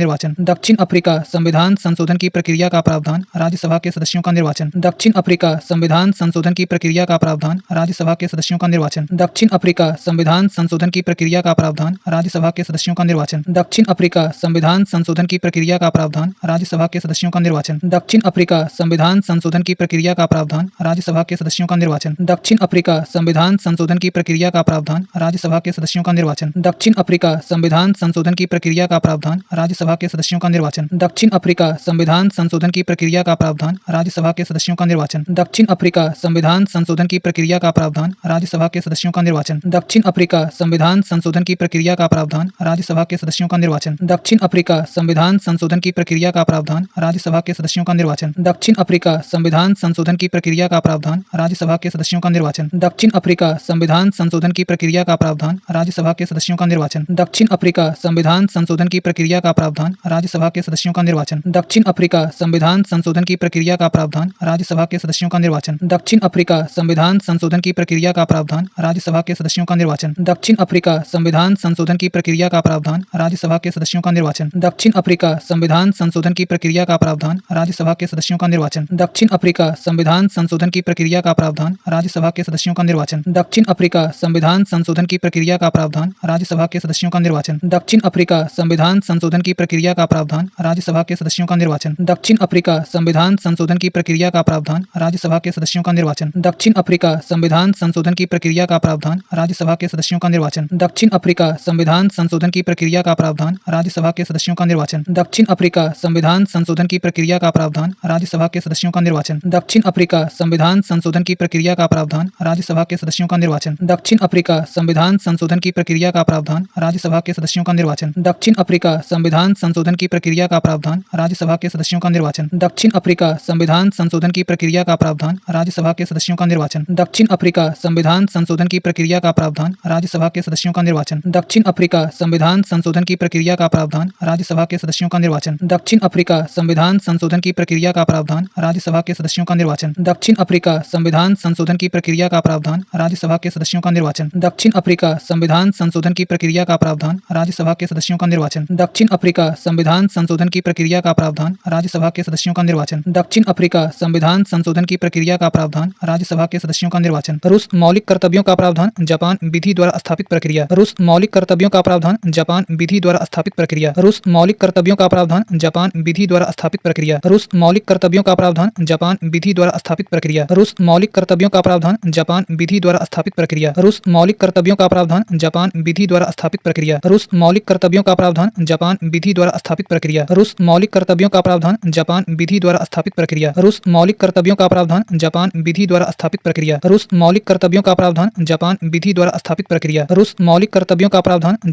का निर्वाचन। दक्षिण अफ्रीका संविधान संशोधन की प्रक्रिया का प्रावधान, राज्यसभा के सदस्यों का निर्वाचन। दक्षिण अफ्रीका संविधान संशोधन की प्रक्रिया का प्रावधान, राज्यसभा के सदस्यों का निर्वाचन। दक्षिण अफ्रीका संविधान संशोधन की प्रक्रिया का प्रावधान, राज्यसभा के सदस्यों का निर्वाचन। दक्षिण अफ्रीका संविधान संशोधन की प्रक्रिया का प्रावधान, राज्यसभा के सदस्यों का निर्वाचन। दक्षिण अफ्रीका संविधान संशोधन की प्रक्रिया का प्रावधान, राज्यसभा के सदस्यों का निर्वाचन। दक्षिण अफ्रीका संविधान संशोधन की प्रक्रिया का प्रावधान, राज्यसभा के सदस्यों का निर्वाचन। दक्षिण अफ्रीका संविधान संशोधन की प्रक्रिया का प्रावधान, राज्यसभा के सदस्यों का निर्वाचन। दक्षिण अफ्रीका संविधान संशोधन की प्रक्रिया का प्रावधान, राज्यसभा के सदस्यों का निर्वाचन। दक्षिण अफ्रीका संविधान संशोधन की प्रक्रिया का प्रावधान, राज्यसभा के सदस्यों का निर्वाचन। दक्षिण अफ्रीका संविधान संशोधन की प्रक्रिया का प्रावधान, राज्यसभा के सदस्यों का निर्वाचन। दक्षिण अफ्रीका संविधान संशोधन की प्रक्रिया का प्रावधान, राज्यसभा के सदस्यों का निर्वाचन। दक्षिण अफ्रीका संविधान संशोधन की प्रक्रिया का प्रावधान, राज्यसभा के सदस्यों का निर्वाचन। दक्षिण अफ्रीका संविधान संशोधन की प्रक्रिया का प्रावधान, राज्यसभा के सदस्यों का निर्वाचन। दक्षिण अफ्रीका संविधान संशोधन की प्रक्रिया का प्रावधान, राज्यसभा के सदस्यों का निर्वाचन। दक्षिण अफ्रीका संविधान संशोधन की प्रक्रिया का प्रावधान, राज्यसभा के सदस्यों का निर्वाचन। दक्षिण अफ्रीका संविधान संशोधन की प्रक्रिया का प्रावधान, राज्यसभा के सदस्यों का निर्वाचन। दक्षिण अफ्रीका संविधान संशोधन की प्रक्रिया का प्रावधान, राज्यसभा के सदस्यों का निर्वाचन। दक्षिण अफ्रीका संविधान संशोधन की प्रक्रिया का प्रावधान, राज्यसभा के सदस्यों का निर्वाचन। दक्षिण अफ्रीका संविधान संशोधन की प्रक्रिया का प्रावधान, राज्यसभा के सदस्यों का निर्वाचन। दक्षिण अफ्रीका संविधान संशोधन की प्रक्रिया का प्रावधान, राज्यसभा के सदस्यों का निर्वाचन। दक्षिण अफ्रीका संविधान संशोधन की प्रक्रिया का प्रावधान, राज्यसभा के सदस्यों का निर्वाचन। दक्षिण अफ्रीका संविधान संशोधन की प्रक्रिया का प्रावधान, राज्यसभा के सदस्यों का निर्वाचन। दक्षिण अफ्रीका संविधान संशोधन की प्रक्रिया का प्रावधान, राज्यसभा के सदस्यों का निर्वाचन। दक्षिण अफ्रीका संविधान संशोधन की प्रक्रिया का प्रावधान, राज्यसभा के सदस्यों का निर्वाचन। दक्षिण अफ्रीका संविधान संशोधन की प्रक्रिया का प्रावधान, राज्यसभा के सदस्यों का निर्वाचन। दक्षिण अफ्रीका संविधान संशोधन की प्रक्रिया का प्रावधान, राज्यसभा के सदस्यों का निर्वाचन। दक्षिण अफ्रीका संविधान संशोधन की प्रक्रिया का प्रावधान, राज्यसभा के सदस्यों का निर्वाचन। दक्षिण अफ्रीका संविधान संशोधन की प्रक्रिया का प्रावधान, राज्यसभा के सदस्यों का निर्वाचन। दक्षिण अफ्रीका संविधान संशोधन की प्रक्रिया का प्रावधान, राज्यसभा के सदस्यों का निर्वाचन। दक्षिण अफ्रीका संविधान संशोधन की प्रक्रिया का प्रावधान, राज्यसभा के सदस्यों का निर्वाचन। दक्षिण अफ्रीका संविधान संशोधन की प्रक्रिया का प्रावधान, राज्यसभा के सदस्यों का निर्वाचन। दक्षिण अफ्रीका संविधान संशोधन की प्रक्रिया का प्रावधान, राज्यसभा के सदस्यों का निर्वाचन। दक्षिण अफ्रीका संविधान संशोधन की प्रक्रिया का प्रावधान, राज्यसभा के सदस्यों का निर्वाचन। दक्षिण अफ्रीका संविधान संशोधन की प्रक्रिया का प्रावधान, राज्यसभा के सदस्यों का निर्वाचन। रूस मौलिक कर्तव्यों का प्रावधान, जापान विधि द्वारा स्थापित प्रक्रिया। रूस मौलिक कर्तव्यों का प्रावधान, जापान विधि द्वारा स्थापित प्रक्रिया। रूस मौलिक कर्तव्यों का प्रावधान, जापान विधि द्वारा स्थापित प्रक्रिया। रूस मौलिक कर्तव्यों का प्रावधान, जापान विधि द्वारा स्थापित प्रक्रिया। रूस मौलिक कर्तव्यों का प्रावधान, जापान विधि द्वारा स्थापित प्रक्रिया। रूस मौलिक कर्तव्यों का प्रावधान, जापान विधि द्वारा स्थापित प्रक्रिया। रूस मौलिक कर्तव्यों का प्रावधान, जापान विधि द्वारा स्थापित प्रक्रिया। रूस मौलिक कर्तव्यों का प्रावधान, जापान विधि द्वारा स्थापित प्रक्रिया। रूस मौलिक कर्तव्यों का प्रावधान, जापान विधि द्वारा स्थापित प्रक्रिया। रूस मौलिक कर्तव्यों का प्रावधान, जापान विधि द्वारा स्थापित प्रक्रिया। रूस मौलिक कर्तव्यों का प्रावधान, जापान विधि द्वारा स्थापित प्रक्रिया। रूस मौलिक कर्तव्यों का प्रावधान, जापान विधि द्वारा स्थापित प्रक्रिया। रूस मौलिक कर्तव्यों का प्रावधान, जापान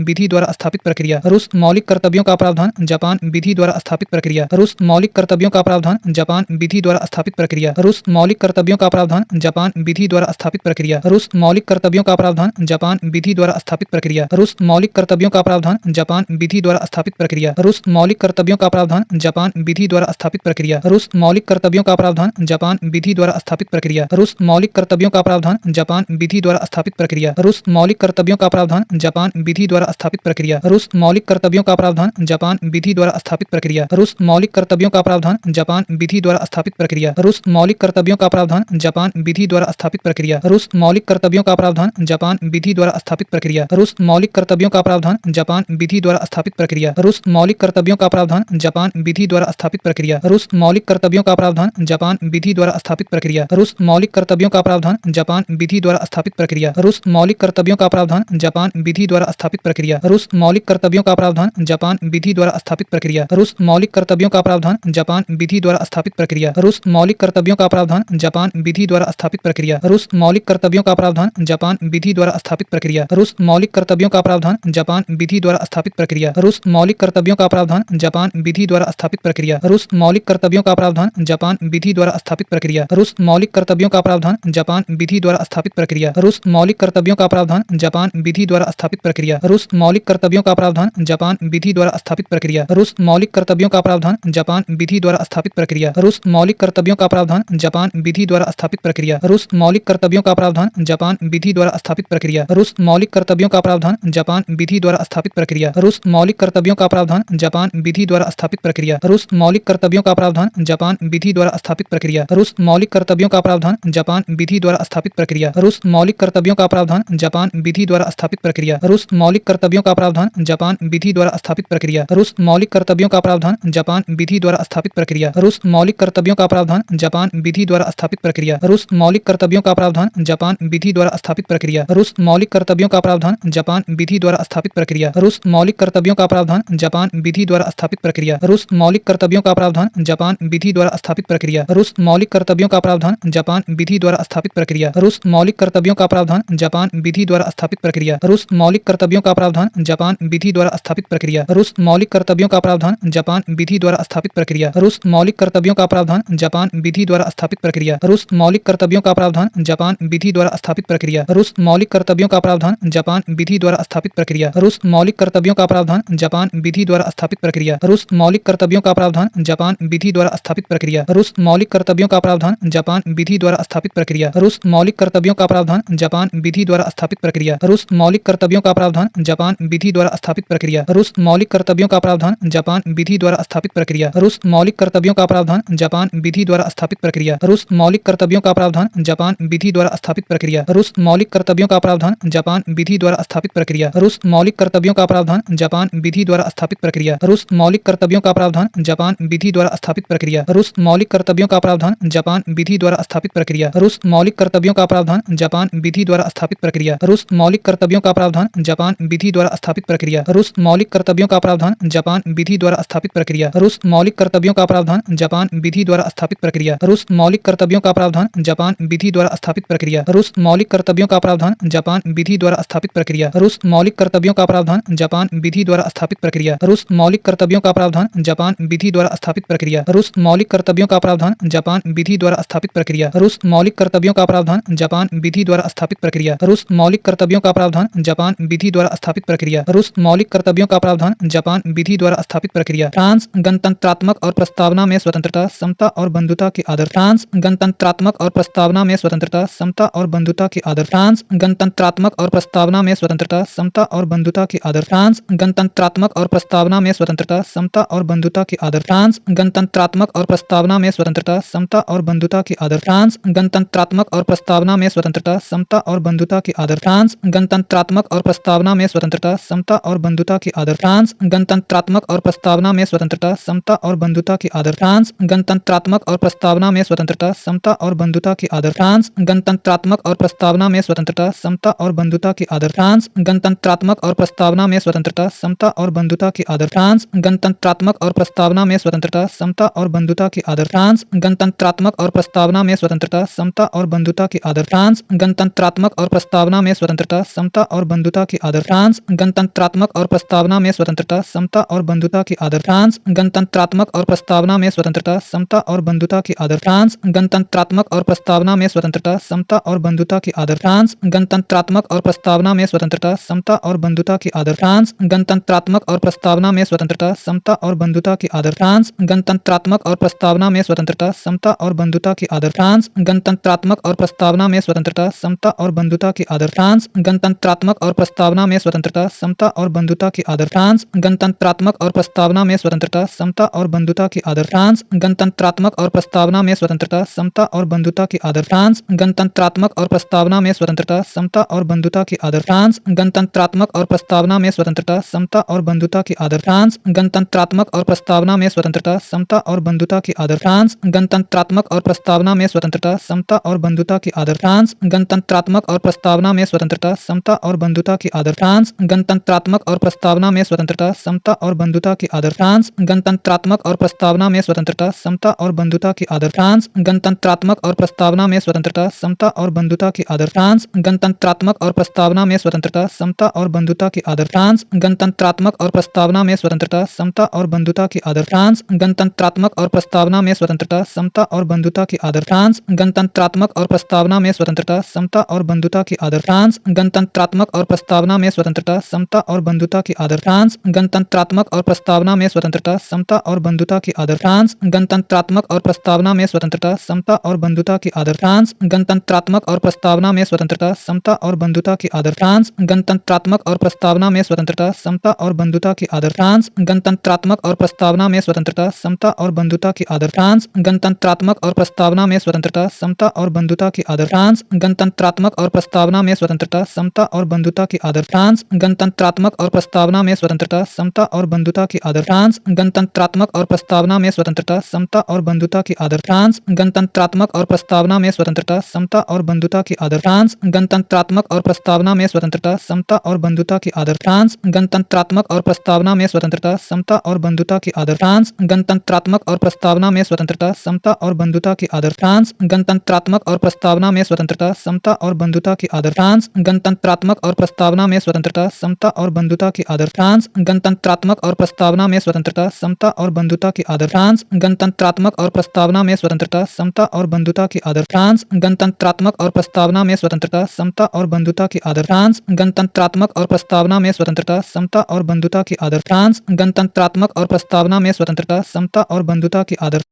विधि द्वारा स्थापित प्रक्रिया। रूस मौलिक कर्तव्यों का प्रावधान, जापान विधि द्वारा स्थापित प्रक्रिया। रूस मौलिक कर्तव्यों का प्रावधान, जापान विधि द्वारा स्थापित प्रक्रिया। रूस मौलिक कर्तव्यों का प्रावधान, जापान विधि द्वारा स्थापित प्रक्रिया। रूस मौलिक कर्तव्यों का प्रावधान, जापान विधि द्वारा स्थापित प्रक्रिया। रूस मौलिक कर्तव्यों का प्रावधान, जापान विधि द्वारा स्थापित प्रक्रिया। रूस मौलिक कर्तव्यों का प्रावधान, जापान विधि द्वारा स्थापित प्रक्रिया। रूस मौलिक कर्तव्यों का प्रावधान, जापान विधि द्वारा स्थापित प्रक्रिया। रूस मौलिक कर्तव्यों का प्रावधान, जापान विधि द्वारा स्थापित प्रक्रिया। रूस मौलिक कर्तव्यों का प्रावधान, जापान विधि द्वारा स्थापित प्रक्रिया। रूस मौलिक कर्तव्यों का प्रावधान, जापान विधि द्वारा स्थापित प्रक्रिया। रूस मौलिक कर्तव्यों का प्रावधान, जापान विधि द्वारा स्थापित प्रक्रिया। रूस मौलिक कर्तव्यों का प्रावधान, जापान विधि द्वारा स्थापित प्रक्रिया। रूस मौलिक कर्तव्यों का प्रावधान, जापान विधि द्वारा स्थापित प्रक्रिया। रूस मौलिक कर्तव्यों का प्रावधान, जापान विधि द्वारा स्थापित प्रक्रिया। रूस मौलिक कर्तव्यों का प्रावधान, जापान विधि द्वारा स्थापित प्रक्रिया। रूस मौलिक कर्तव्यों का प्रावधान, जापान विधि द्वारा स्थापित प्रक्रिया। रूस मौलिक कर्तव्यों का प्रावधान, जापान विधि द्वारा स्थापित प्रक्रिया। रूस मौलिक कर्तव्यों का प्रावधान, जापान विधि द्वारा स्थापित प्रक्रिया। रूस मौलिक कर्तव्यों का प्रावधान, जापान विधि द्वारा स्थापित प्रक्रिया। रूस मौलिक कर्तव्यों का प्रावधान, जापान विधि द्वारा स्थापित प्रक्रिया। रूस मौलिक कर्तव्यों का प्रावधान, जापान विधि द्वारा स्थापित प्रक्रिया। रूस मौलिक कर्तव्यों का प्रावधान, जापान विधि द्वारा स्थापित प्रक्रिया। रूस मौलिक कर्तव्यों का प्रावधान, जापान विधि द्वारा स्थापित प्रक्रिया। रूस मौलिक कर्तव्यों का प्रावधान, जापान विधि द्वारा स्थापित प्रक्रिया। रूस मौलिक कर्तव्यों का प्रावधान, जापान विधि द्वारा स्थापित प्रक्रिया। रूस मौलिक कर्तव्यों का प्रावधान, जापान विधि द्वारा स्थापित प्रक्रिया। रूस मौलिक कर्तव्यों का प्रावधान, जापान विधि द्वारा स्थापित प्रक्रिया। रूस मौलिक कर्तव्यों का प्रावधान, जापान विधि द्वारा स्थापित प्रक्रिया। रूस मौलिक कर्तव्यों का प्रावधान, जापान विधि द्वारा स्थापित प्रक्रिया। रूस मौलिक कर्तव्यों का प्रावधान, जापान विधि द्वारा स्थापित प्रक्रिया। रूस मौलिक कर्तव्यों का प्रावधान, जापान विधि द्वारा स्थापित प्रक्रिया। रूस मौलिक कर्तव्यों का प्रावधान, जापान विधि द्वारा स्थापित प्रक्रिया। रूस मौलिक कर्तव्यों का प्रावधान, जापान विधि द्वारा स्थापित प्रक्रिया। रूस मौलिक कर्तव्यों का प्रावधान, जापान विधि द्वारा स्थापित प्रक्रिया। रूस मौलिक कर्तव्यों का प्रावधान, जापान विधि द्वारा स्थापित प्रक्रिया। रूस मौलिक कर्तव्यों का प्रावधान, जापान विधि द्वारा स्थापित प्रक्रिया। रूस मौलिक कर्तव्यों का प्रावधान, जापान विधि द्वारा स्थापित प्रक्रिया। रूस मौलिक कर्तव्यों का प्रावधान, जापान विधि द्वारा स्थापित प्रक्रिया। रूस मौलिक कर्तव्यों का प्रावधान, जापान विधि द्वारा स्थापित प्रक्रिया। रूस मौलिक कर्तव्यों का प्रावधान, जापान विधि द्वारा स्थापित प्रक्रिया। रूस मौलिक कर्तव्यों का प्रावधान, जापान विधि द्वारा स्थापित प्रक्रिया। रूस मौलिक कर्तव्यों का प्रावधान, जापान विधि द्वारा स्थापित प्रक्रिया। रूस मौलिक कर्तव्यों का प्रावधान, जापान विधि द्वारा स्थापित प्रक्रिया। रूस मौलिक कर्तव्यों का प्रावधान, जापान विधि द्वारा स्थापित प्रक्रिया। रूस मौलिक कर्तव्यों का प्रावधान, जापान विधि द्वारा स्थापित प्रक्रिया। रूस मौलिक कर्तव्यों का प्रावधान, जापान विधि द्वारा स्थापित प्रक्रिया। रूस मौलिक कर्तव्यों का प्रावधान, जापान विधि द्वारा स्थापित प्रक्रिया। रूस मौलिक कर्तव्यों का प्रावधान, जापान विधि द्वारा स्थापित स्थापित प्रक्रिया। रूस मौलिक कर्तव्यों का प्रावधान जापान विधि द्वारा स्थापित प्रक्रिया। रूस मौलिक कर्तव्यों का प्रावधान जापान विधि द्वारा स्थापित प्रक्रिया। रूस मौलिक कर्तव्यों का प्रावधान जापान विधि द्वारा स्थापित प्रक्रिया। रूस मौलिक कर्तव्यों का प्रावधान जापान विधि द्वारा स्थापित प्रक्रिया। रूस मौलिक कर्तव्यों का प्रावधान जापान विधि द्वारा स्थापित प्रक्रिया। रूस मौलिक कर्तव्यों का प्रावधान जापान विधि द्वारा स्थापित प्रक्रिया। रूस मौलिक कर्तव्यों का प्रावधान जापान विधि द्वारा स्थापित प्रक्रिया। रूस मौलिक कर्तव्यों का प्रावधान जापान विधि द्वारा स्थापित प्रक्रिया। रूस मौलिक कर्तव्यों का प्रावधान जापान विधि द्वारा स्थापित प्रक्रिया। रूस मौलिक कर्तव्यों का प्रावधान जापान विधि द्वारा स्थापित प्रक्रिया। रूस मौलिक कर्तव्यों का प्रावधान जापान विधि द्वारा स्थापित प्रक्रिया। रूस मौलिक कर्तव्यों का प्रावधान जापान विधि द्वारा स्थापित प्रक्रिया। रूस मौलिक कर्तव्यों का प्रावधान जापान विधि द्वारा स्थापित प्रक्रिया। रूस मौलिक कर्तव्यों का प्रावधान जापान विधि द्वारा स्थापित प्रक्रिया। रूस मौलिक कर्तव्यों का प्रावधान जापान विधि द्वारा स्थापित प्रक्रिया। रूस मौलिक कर्तव्यों का प्रावधान जापान विधि द्वारा स्थापित प्रक्रिया। रूस मौलिक कर्तव्यों का प्रावधान जापान विधि द्वारा स्थापित प्रक्रिया। रूस मौलिक कर्तव्यों का प्रावधान जापान विधि द्वारा स्थापित प्रक्रिया। रूस मौलिक कर्तव्यों का प्रावधान जापान विधि द्वारा स्थापित प्रक्रिया। रूस मौलिक कर्तव्यों का प्रावधान जापान विधि द्वारा स्थापित प्रक्रिया। रूस मौलिक कर्तव्यों का प्रावधान जापान विधि द्वारा स्थापित प्रक्रिया। रूस मौलिक कर्तव्यों का प्रावधान जापान विधि द्वारा स्थापित प्रक्रिया। रूस मौलिक कर्तव्यों का प्रावधान जापान विधि द्वारा स्थापित प्रक्रिया। रूस मौलिक कर्तव्यों का प्रावधान जापान विधि द्वारा स्थापित प्रक्रिया। फ्रांस गणतंत्रात्मक और प्रस्तावना में स्वतंत्रता, समता और बंधुता के आदर्श। फ्रांस गणतंत्रात्मक और प्रस्तावना में स्वतंत्रता, समता और बंधुता के आदर्श। फ्रांस गणतंत्रात्मक और प्रस्तावना में स्वतंत्रता, समता और बंधुता के आदर्श। फ्रांस गणतंत्रात्मक और प्रस्तावना में स्वतंत्रता, समता और बंधुता के आदर्श। फ्रांस गणतंत्रात्मक और प्रस्तावना में स्वतंत्रता, समता और बंधुता के आदर्श। फ्रांस गणतंत्रात्मक और प्रस्तावना में स्वतंत्रता, समता और बंधुता के आदर्श। फ्रांस गणतंत्रात्मक और प्रस्तावना में स्वतंत्रता, समता और बंधुता के आदर्श। फ्रांस गणतंत्रात्मक और प्रस्तावना में स्वतंत्रता, समता और बंधुता के आदर्श। फ्रांस गणतंत्रात्मक और प्रस्तावना में स्वतंत्रता, समता और बंधुता के आदर्श। फ्रांस गणतंत्रात्मक और प्रस्तावना में स्वतंत्रता, समता और बंधुता के आदर्श। फ्रांस गणतंत्रात्मक और प्रस्तावना में स्वतंत्रता, समता और बंधुता के आदर्श। फ्रांस गणतंत्रात्मक और प्रस्तावना में स्वतंत्रता, समता और बंधुता के आदर्श। फ्रांस गणतंत्रात्मक और प्रस्तावना में स्वतंत्रता, समता और बंधुता के आदर्श। फ्रांस गणतंत्रात्मक और प्रस्तावना में स्वतंत्रता, समता और बंधुता के आदर्श। फ्रांस गणतंत्रात्मक और प्रस्तावना में स्वतंत्रता, समता और बंधुता के आदर्श। फ्रांस गणतंत्रात्मक और प्रस्तावना में स्वतंत्रता, समता और बंधुता के आदर्श। फ्रांस गणतंत्रात्मक और प्रस्तावना में स्वतंत्रता, समता और बंधुता के आदर्श। फ्रांस गणतंत्रात्मक और प्रस्तावना में स्वतंत्रता, समता और बंधुता के आदर्श। फ्रांस गणतंत्रात्मक और प्रस्तावना में स्वतंत्रता, समता और बंधुता के आदर्श। फ्रांस गणतंत्रात्मक और प्रस्तावना में स्वतंत्रता, समता और बंधुता के आदर्श। फ्रांस गणतंत्रात्मक और प्रस्तावना में स्वतंत्रता, समता और बंधुता के आदर्श। फ्रांस गणतंत्रात्मक और प्रस्तावना में स्वतंत्रता, समता और बंधुता के आदर्श। फ्रांस गणतंत्रात्मक और प्रस्तावना में स्वतंत्रता, समता और बंधुता के आदर्श। फ्रांस गणतंत्रात्मक और प्रस्तावना में स्वतंत्रता, समता और बंधुता के आदर्श। फ्रांस गणतंत्रात्मक और प्रस्तावना में स्वतंत्रता, समता और बंधुता के आदर्श। फ्रांस गणतंत्रात्मक और प्रस्तावना में स्वतंत्रता, समता और बंधुता के आदर्श। फ्रांस गणतंत्रात्मक और प्रस्तावना में स्वतंत्रता, समता और बंधुता के आदर्श। फ्रांस गणतंत्रात्मक और प्रस्तावना में स्वतंत्रता, समता और बंधुता के आदर्श। फ्रांस गणतंत्रात्मक और प्रस्तावना में स्वतंत्रता, समता और बंधुता के आदर्श। फ्रांस गणतंत्रात्मक और प्रस्तावना में स्वतंत्रता, समता और बंधुता के आदर्श। फ्रांस गणतंत्रात्मक और प्रस्तावना में स्वतंत्रता, समता और बंधुता के आदर्श। फ्रांस गणतंत्रात्मक और प्रस्तावना में स्वतंत्रता, समता और बंधुता के आदर्श। फ्रांस गणतंत्रात्मक और प्रस्तावना में स्वतंत्रता, समता और बंधुता के आदर्श। फ्रांस गणतंत्रात्मक और प्रस्तावना में स्वतंत्रता, समता और बंधुता के आदर्श। फ्रांस गणतंत्रात्मक और प्रस्तावना में स्वतंत्रता, समता और बंधुता के आदर्श। फ्रांस गणतंत्रात्मक और प्रस्तावना में स्वतंत्रता, समता और बंधुता के आदर्श। फ्रांस गणतंत्रात्मक और प्रस्तावना में स्वतंत्रता, समता और बंधुता के आदर्श। फ्रांस गणतंत्रात्मक और प्रस्तावना में स्वतंत्रता, समता और बंधुता के आदर्श। फ्रांस गणतंत्रात्मक और प्रस्तावना में स्वतंत्रता, समता और बंधुता के आदर्श। फ्रांस गणतंत्रात्मक और प्रस्तावना में स्वतंत्रता, समता और बंधुता के आदर्श। फ्रांस गणतंत्रात्मक और प्रस्तावना में स्वतंत्रता, समता और बंधुता के आदर्श। फ्रांस गणतंत्रात्मक और प्रस्तावना में स्वतंत्रता, समता और बंधुता के आदर्श। फ्रांस गणतंत्रात्मक और प्रस्तावना में स्वतंत्रता, समता और बंधुता के आदर्श। फ्रांस गणतंत्रात्मक और प्रस्तावना में स्वतंत्रता, समता और बंधुता के आदर्श। फ्रांस गणतंत्रात्मक और प्रस्तावना में स्वतंत्रता, समता और बंधुता के आदर्श। फ्रांस गणतंत्रात्मक और प्रस्तावना में स्वतंत्रता, समता और बंधुता के आदर्श। फ्रांस गणतंत्रात्मक और प्रस्तावना में स्वतंत्रता, समता और बंधुता के आदर्श। फ्रांस गणतंत्रात्मक और प्रस्तावना में स्वतंत्रता, समता और बंधुता के आदर्श। फ्रांस गणतंत्रात्मक और प्रस्तावना में स्वतंत्रता, समता और बंधुता के आदर्श। फ्रांस गणतंत्रात्मक और प्रस्तावना में स्वतंत्रता, समता और बंधुता के आदर्श। फ्रांस गणतंत्रात्मक और प्रस्तावना में स्वतंत्रता, समता और बंधुता के आदर्श। फ्रांस गणतंत्रात्मक और प्रस्तावना में स्वतंत्रता, समता और बंधुता के आदर्श। फ्रांस गणतंत्रात्मक और प्रस्तावना में स्वतंत्रता, समता और बंधुता के आदर्श। फ्रांस गणतंत्रात्मक और प्रस्तावना में स्वतंत्रता, समता और बंधुता के आदर्श। फ्रांस गणतंत्रात्मक और प्रस्तावना में स्वतंत्रता, समता और बंधुता के आदर्श। फ्रांस गणतंत्रात्मक गणतंत्रात्मक और प्रस्तावना में स्वतंत्रता, समता और बंधुता के आदर्श। फ्रांस गणतंत्रात्मक और प्रस्तावना में स्वतंत्रता, समता और बंधुता के आदर्श।